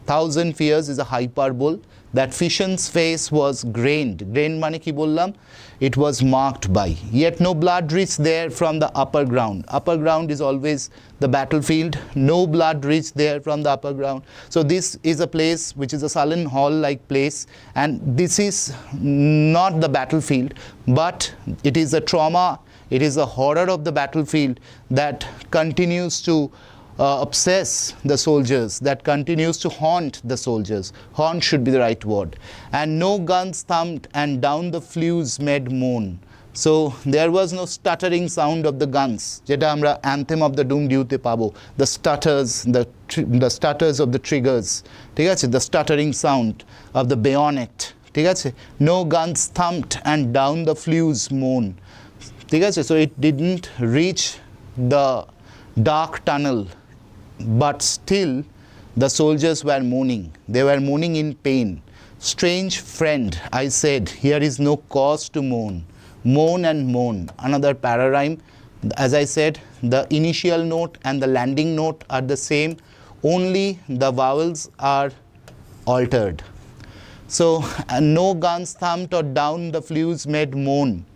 Thousand fears is a hyperbole. That vision's face was grained, grained মানে কি বললাম? It was marked by, yet no blood reached there from the upper ground. Upper ground is always the battlefield, no blood reached there from the upper ground. So this is a place which is a sullen hall-like place, and this is not the battlefield, but it is a trauma, it is a horror of the battlefield that continues to obsess the soldiers, that continues to haunt the soldiers. Haunt should be the right word. And no guns thumped and down the flues made moan. So there was no stuttering sound of the guns, যেটা আমরা anthem of the doom due-তে পাবো, the stutters, the stutters of the triggers, ঠিক আছে? The stuttering sound of the bayonet, ঠিক আছে? No guns thumped and down the flues moan, ঠিক আছে? So it didn't reach the dark tunnel, but still the soldiers were mourning. They were mourning in pain. Strange friend, I said, here is no cause to mourn. Mourn and moan, another pararhyme. As I said, the initial note and the landing note are the same, only the vowels are altered. So, no guns thumped or down the flues made moan.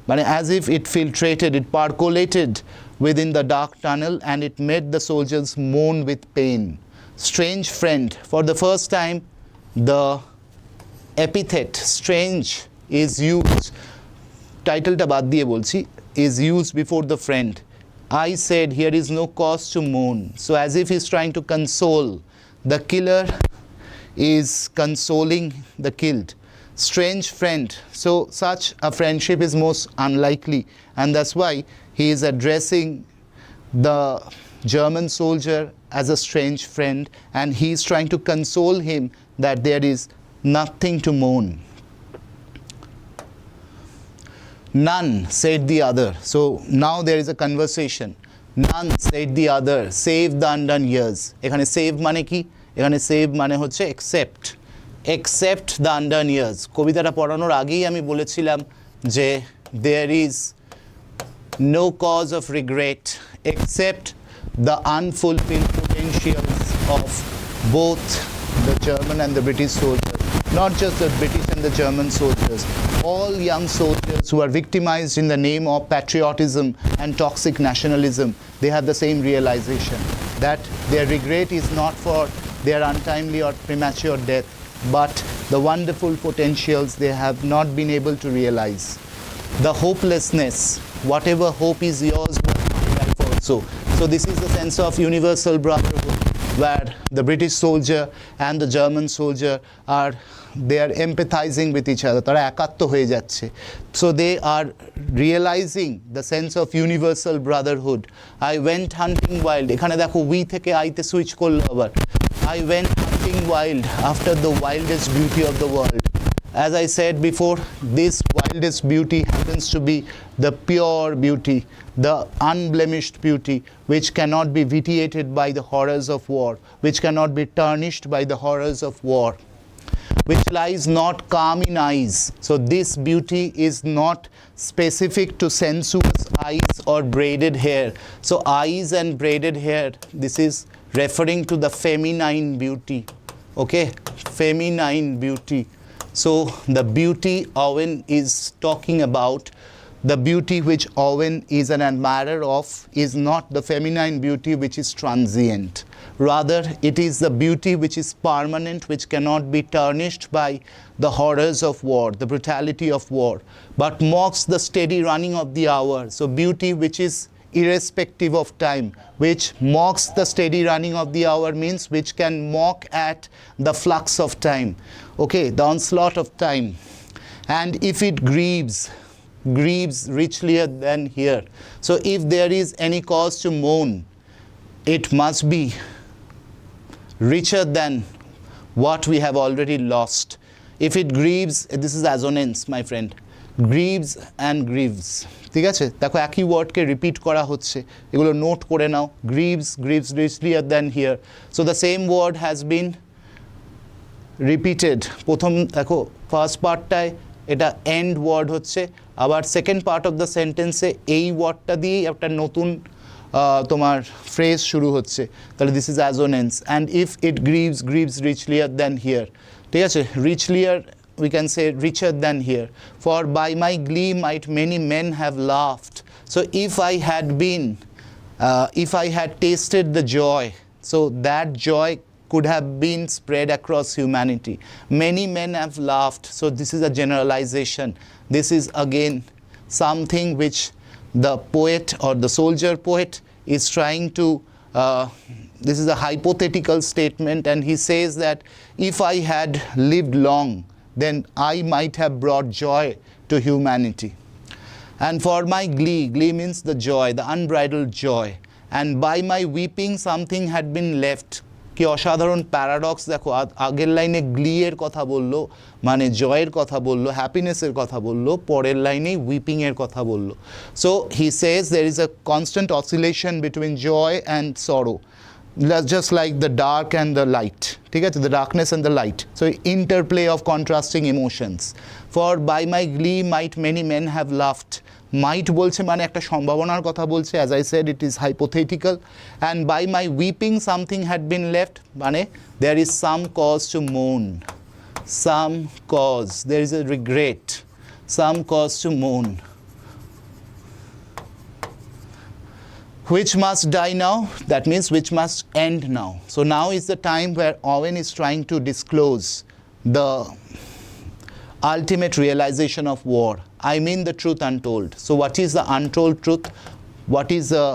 But as if it filtrated, it percolated within the dark tunnel and it made the soldiers moan with pain. Strange friend, for the first time, the epithet strange is used. Title ta baad diye bolchi, is used before the friend. I said, here is no cause to mourn. So as if he's trying to console. The killer is consoling the killed. Strange friend. So such a friendship is most unlikely. And that's why he is addressing the German soldier as a strange friend. And he is trying to console him that there is nothing to mourn. None, said the other. So now there is a conversation. None, said the other, save the undone years. এখানে save মানে কি? এখানে save মানে হচ্ছে except the undone years. কবিতাটা পড়ানোর আগেই আমি বলেছিলাম যে there is no cause of regret except the unfulfilled potentials of both the German and the British soldiers. Not just the British and the German soldiers. All young soldiers who are victimized in the name of patriotism and toxic nationalism, they have the same realization that their regret is not for their untimely or premature death, but the wonderful potentials they have not been able to realize. The hopelessness, whatever hope is yours was my life also. So this is the sense of universal brotherhood, where the British soldier and the German soldier they are empathizing with each other. তারা একাত্ম হয়ে যাচ্ছে. So they are realizing the sense of universal brotherhood. I went hunting wild. এখানে দেখো we থেকে I তে switch করলো আবার. I went hunting wild after the wildest beauty of the world. As I said before, this wildest beauty happens to be the pure beauty, the unblemished beauty, which cannot be vitiated by the horrors of war, which cannot be tarnished by the horrors of war, which lies not calm in eyes. So this beauty is not specific to sensuous eyes or braided hair. So eyes and braided hair, this is referring to the feminine beauty. Okay, feminine beauty. So the beauty Owen is talking about, the beauty which Owen is an admirer of, is not the feminine beauty which is transient. Rather, it is the beauty which is permanent, which cannot be tarnished by the horrors of war, the brutality of war, but mocks the steady running of the hour. So beauty which is irrespective of time, which mocks the steady running of the hour, means which can mock at the flux of time. Okay, the onslaught of time. And if it grieves richlier than here. So if there is any cause to mourn, it must be richer than what we have already lost. If it grieves, this is assonance, my friend. Grieves and grieves. ঠিক আছে, দেখো একই ওয়ার্ডকে repeat করা হচ্ছে, এগুলো note করে নাও. grieves richlier than here. So the same word has been repeated. প্রথম দেখো ফার্স্ট পার্টটায় এটা এন্ড ওয়ার্ড হচ্ছে, আবার সেকেন্ড পার্ট অফ দ্য সেন্টেন্সে এই ওয়ার্ডটা দিয়ে একটা নতুন তোমার ফ্রেজ শুরু হচ্ছে. তাহলে this is assonance. And if it grieves richlier than here. ঠিক আছে, richlier we can say richer than here. For by my glee might many men have laughed. So if I had tasted the joy, so that joy could have been spread across humanity. Many men have laughed. So this is a generalization. This is again something which the poet or the soldier poet is trying to this is a hypothetical statement, and he says that if I had lived long, then I might have brought joy to humanity. And for my glee means the joy, the unbridled joy. And by my weeping something had been left. কি অসাধারণ paradox দেখো, আগের লাইনে গ্লি এর কথা বললো, মানে জয়ের কথা বললো, হ্যাপিনেসের কথা বললো, পরের লাইনেই উইপিং এর কথা বললো. So he Sage there is a constant oscillation between joy and sorrow. just like the dark and the light, ঠিক আছে, the darkness and the light. So interplay of contrasting emotions. For by my glee might many men have laughed. Might বলছে মানে একটা সম্ভাবনার কথা বলছে, as I said it is hypothetical. And by my weeping something had been left, মানে there is some cause to mourn, some cause, there is a regret, some cause to mourn, which must die now, that means which must end now. So now is the time where Owen is trying to disclose the ultimate realization of war. I mean the truth untold. So what is the untold truth? What is the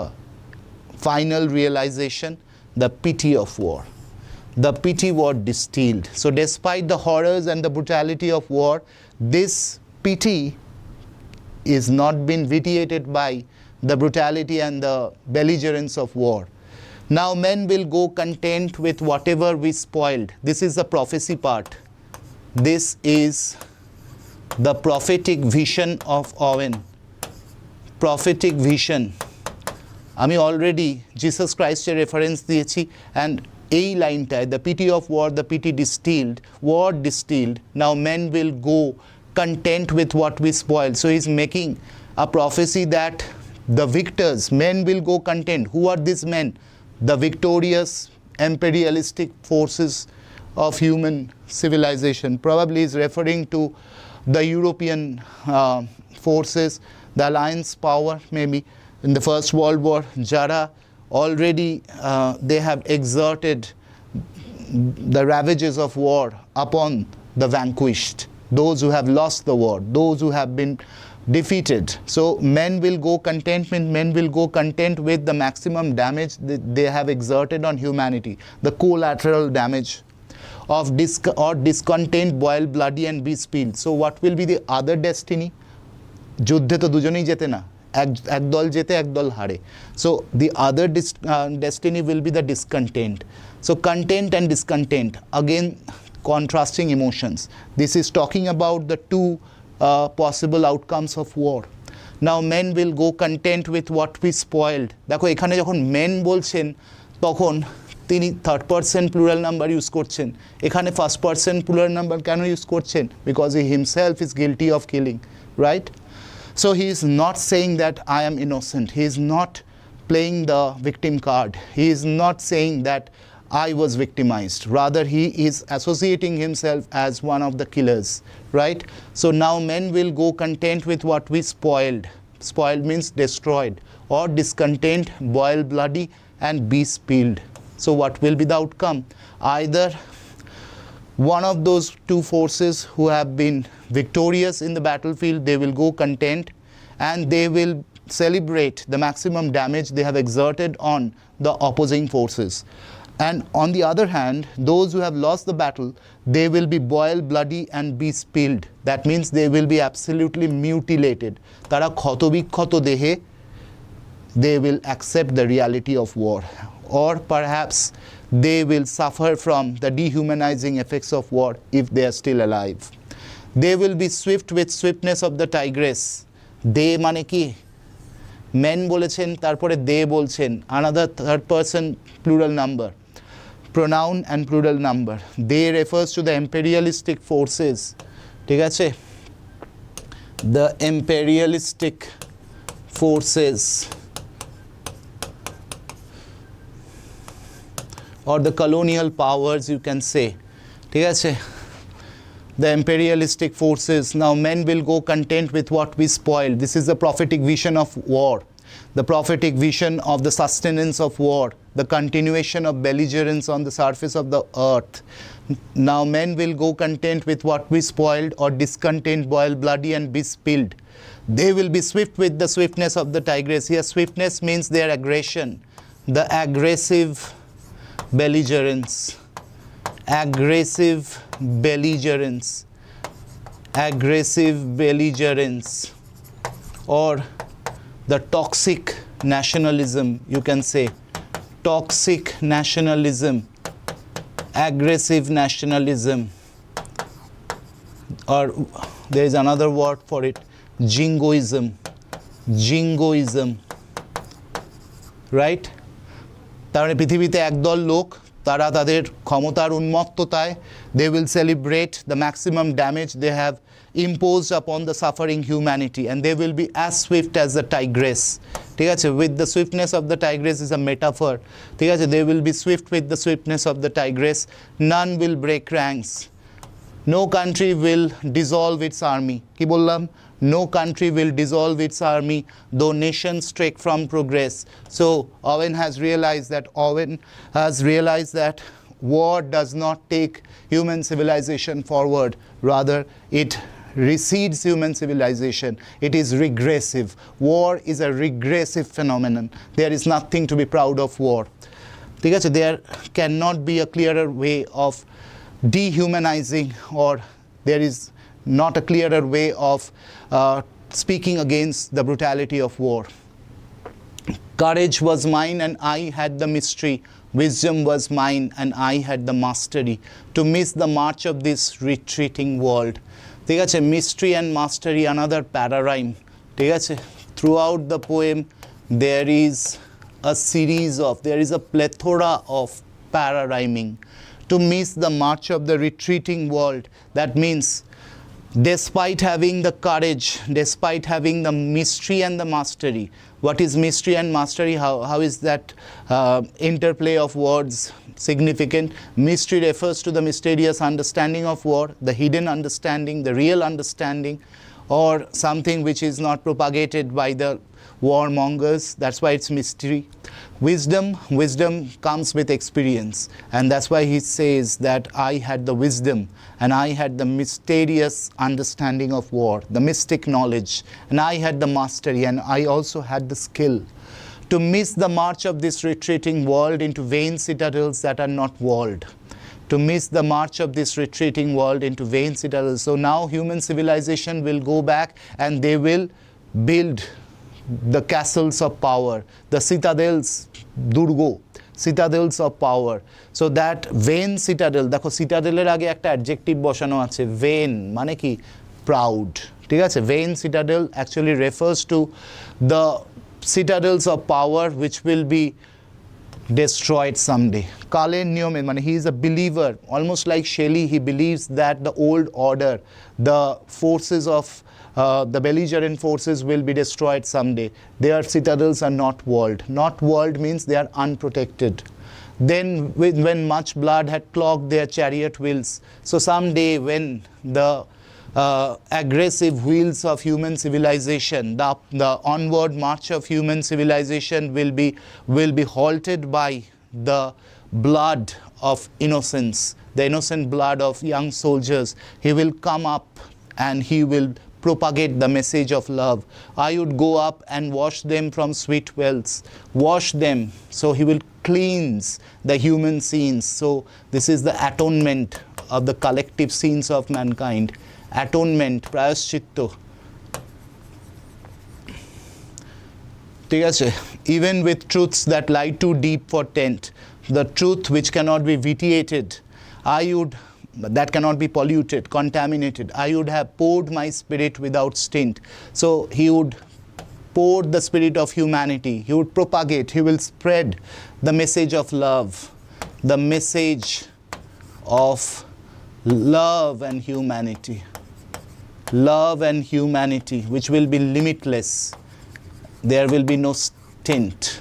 final realization? The pity of war. The pity war distilled. So despite the horrors and the brutality of war, this pity is not been vitiated by the brutality and the belligerence of war. Now men will go content with whatever we spoiled. This is the prophecy part. This is the prophetic vision of Owen. Prophetic vision. আমি already Jesus Christ's reference দিয়েছি, and এই লাইনটায় the pity of war, the pity distilled, war distilled. Now men will go content with what we spoiled. So he's making a prophecy that the victors, men will go content. Who are these men? The victorious imperialistic forces of human civilization. Probably is referring to the European forces, the alliance power maybe in the First World War. Jara already they have exerted the ravages of war upon the vanquished, those who have lost the war, those who have been defeated. So men will go contentment, men will go content with the maximum damage that they have exerted on humanity, the collateral damage of discontent, boil bloody and be spilled. So what will be the other destiny? যুদ্ধে তো দুজনেই জেতে না, এক দল জেতে এক দল হারে. So the other destiny will be the discontent. So content and discontent, again contrasting emotions. This is talking about the two possible outcomes of war. Now men will go content with what we spoiled. দেখো এখানে যখন men বলছেন তখন তিনি third person plural number use করছেন, এখানে first person plural number কেন use করছেন? Because he himself is guilty of killing, right? So he is not saying that I am innocent, he is not playing the victim card, he is not saying that I was victimized. Rather, he is associating himself as one of the killers, right? So now men will go content with what we spoiled. Spoiled means destroyed, or discontent, boil bloody and be spilled. So what will be the outcome? Either one of those two forces who have been victorious in the battlefield, they will go content and they will celebrate the maximum damage they have exerted on the opposing forces. And on the other hand, those who have lost the battle, they will be boiled bloody and be spilled. That means they will be absolutely mutilated. Tara ক্ষত বিক্ষত দেহে, they will accept the reality of war. Or perhaps they will suffer from the dehumanizing effects of war if they are still alive. They will be swift with swiftness of the tigress. They মানে কি? Men বলেছেন, তারপরে they বলছেন, another third person plural number. Pronoun and plural number. They refers to the imperialistic forces. ঠিক আছে? The imperialistic forces or the colonial powers, you can say. ঠিক আছে? The imperialistic forces. Now men will go content with what we spoil. This is the prophetic vision of war. The prophetic vision of the sustenance of war, the continuation of belligerence on the surface of the earth. Now men will go content with what we spoiled, or discontent, boil bloody and be spilled. They will be swift with the swiftness of the tigress. Here swiftness means their aggression, the aggressive belligerence, aggressive belligerence, aggressive belligerence, or the toxic nationalism, you can say. Toxic nationalism, aggressive nationalism, or there is another word for it, jingoism, jingoism, right? তার মানে পৃথিবীতে একদল লোক, তারা তাদের ক্ষমতার উন্মত্ততায় they will celebrate the maximum damage they have imposed upon the suffering humanity, and they will be as swift as the tigress. ঠিক আছে, with the swiftness of the tigress is a metaphor. ঠিক আছে, they will be swift with the swiftness of the tigress. None will break ranks. No country will dissolve its army. কি বললাম? No country will dissolve its army, though nations trek from progress. So Owen has realized that war does not take human civilization forward. Rather, it recedes human civilization. It is regressive. War is a regressive phenomenon. There is nothing to be proud of war. ঠিক আছে, there cannot be a clearer way of dehumanizing, or there is not a clearer way of speaking against the brutality of war. Courage was mine and I had the mystery. Wisdom was mine and I had the mastery to miss the march of this retreating world. ঠিক আছে, mystery and mastery, another pararhyme. ঠিক আছে, throughout the poem there is a plethora of pararhyming. To miss the march of the retreating world, that means despite having the courage, despite having the mystery and the mastery. What is mystery and mastery? How is that interplay of words significant? Mystery refers to the mysterious understanding of war, the hidden understanding, the real understanding, or something which is not propagated by the warmongers. That's why it's mystery. Wisdom comes with experience, and that's why he says that I had the wisdom and I had the mysterious understanding of war, the mystic knowledge, and I had the mastery, and I also had the skill to miss the march of this retreating world into vain citadels that are not walled. To miss the march of this retreating world into vain citadels. So now human civilization will go back and they will build the castles of power, the citadels, durgo, citadels of power. So that vain citadel, দেখো citadeler আগে একটা adjective বসানো আছে, vain মানে কি? Proud. ঠিক আছে, vain citadel actually refers to the citadels of power which will be destroyed someday. Kalen Newman, মানে he is a believer, almost like Shelley. He believes that the old order, the forces of the belligerent forces will be destroyed someday. Their citadels are not walled. Not walled means they are unprotected. Then when much blood had clogged their chariot wheels, so someday when the aggressive wheels of human civilization, the onward march of human civilization will be halted by the blood of innocence, the innocent blood of young soldiers. He will come up and he will propagate the message of love. I would go up and wash them from sweet wells, wash them. So he will cleanse the human sins. So this is the atonement of the collective sins of mankind. Atonement, prayaschitta. ঠিক আছে, even with truths that lie too deep for tent, the truth which cannot be vitiated, that cannot be polluted, contaminated, I would have poured my spirit without stint. So he would pour the spirit of humanity. He would propagate, he will spread the message of love, the message of love and humanity. Love and humanity, which will be limitless. There will be no stint.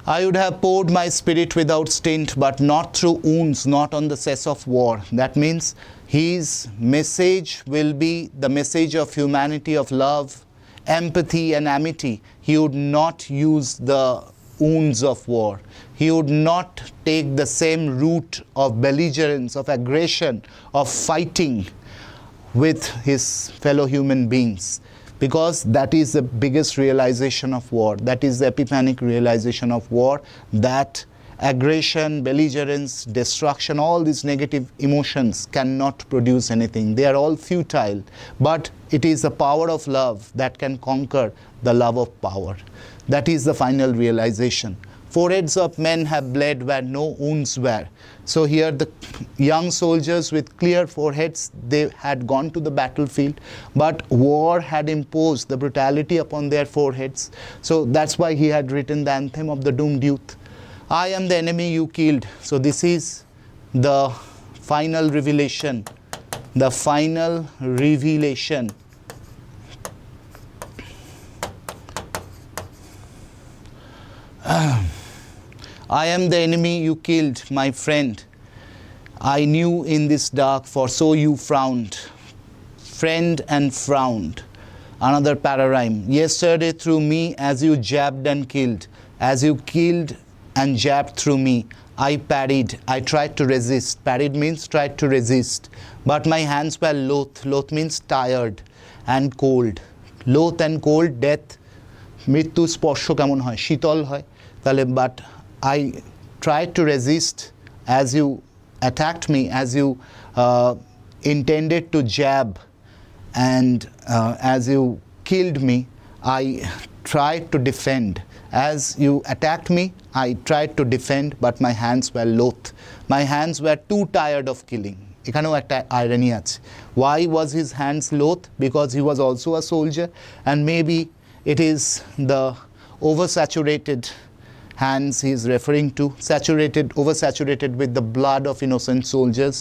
I would have poured my spirit without stint, but not through wounds, not on the cess of war. That means his message will be the message of humanity, of love, empathy and amity. He would not use the wounds of war. He would not take the same route of belligerence, of aggression, of fighting with his fellow human beings. Because that is the biggest realization of war. That is the epiphanic realization of war, that aggression, belligerence, destruction, all these negative emotions cannot produce anything. They are all futile. But it is the power of love that can conquer the love of power. That is the final realization. Foreheads of men have bled where no wounds were. So here the young soldiers with clear foreheads, they had gone to the battlefield, but war had imposed the brutality upon their foreheads. So that's why he had written the anthem of the doomed youth. I am the enemy you killed. So this is the final revelation. The final revelation. I am the enemy you killed, my friend. I knew in this dark, for so you frowned. Friend and frowned. Another pararhyme. Yesterday through me as you jabbed and killed. As you killed and jabbed through me, I parried. I tried to resist. Parried means tried to resist. But my hands were loath. Loath means tired and cold. Loath and cold, death. মৃত্যু স্পর্শ কেমন হয়? শীতল হয়। তাহলে but I tried to resist as you attacked me, as you intended to jab, and as you killed me, I tried to defend. As you attacked me, I tried to defend, but my hands were loath. My hands were too tired of killing. এখানেও একটা irony আছে. Why was his hands loath? Because he was also a soldier, and maybe it is the oversaturated hands he is referring to, oversaturated with the blood of innocent soldiers.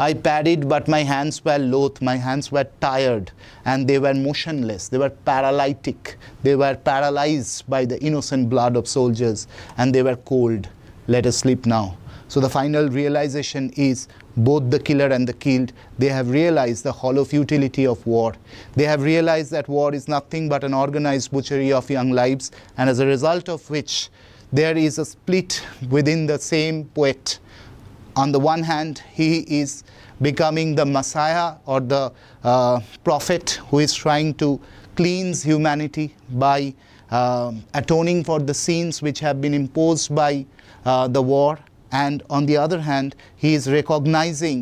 I parried, but my hands were loath, my hands were tired, and they were motionless, they were paralytic, they were paralyzed by the innocent blood of soldiers, and they were cold. Let us sleep now. So the final realization is both the killer and the killed, they have realized the hollow futility of war. They have realized that war is nothing but an organized butchery of young lives, and as a result of which there is a split within the same poet. On the one hand, he is becoming the Messiah or the prophet who is trying to cleanse humanity by atoning for the sins which have been imposed by the war. And on the other hand, he is recognizing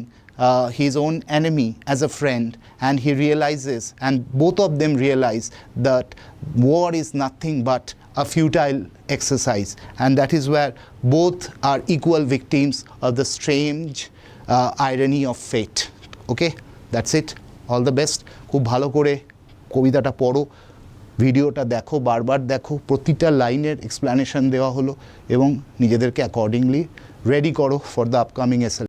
his own enemy as a friend, and he realizes, and both of them realize, that war is nothing but a futile exercise, and that is where both are equal victims of the strange irony of fate. Okay, that's it. All the best. খুব ভালো করে কবিতাটা পড়ো, ভিডিওটা দেখো, বারবার দেখো, প্রতিটা লাইনের এক্সপ্লানেশন দেওয়া হলো, এবং নিজেদেরকে অ্যাকর্ডিংলি রেডি করো ফর দ্য আপকামিং SLST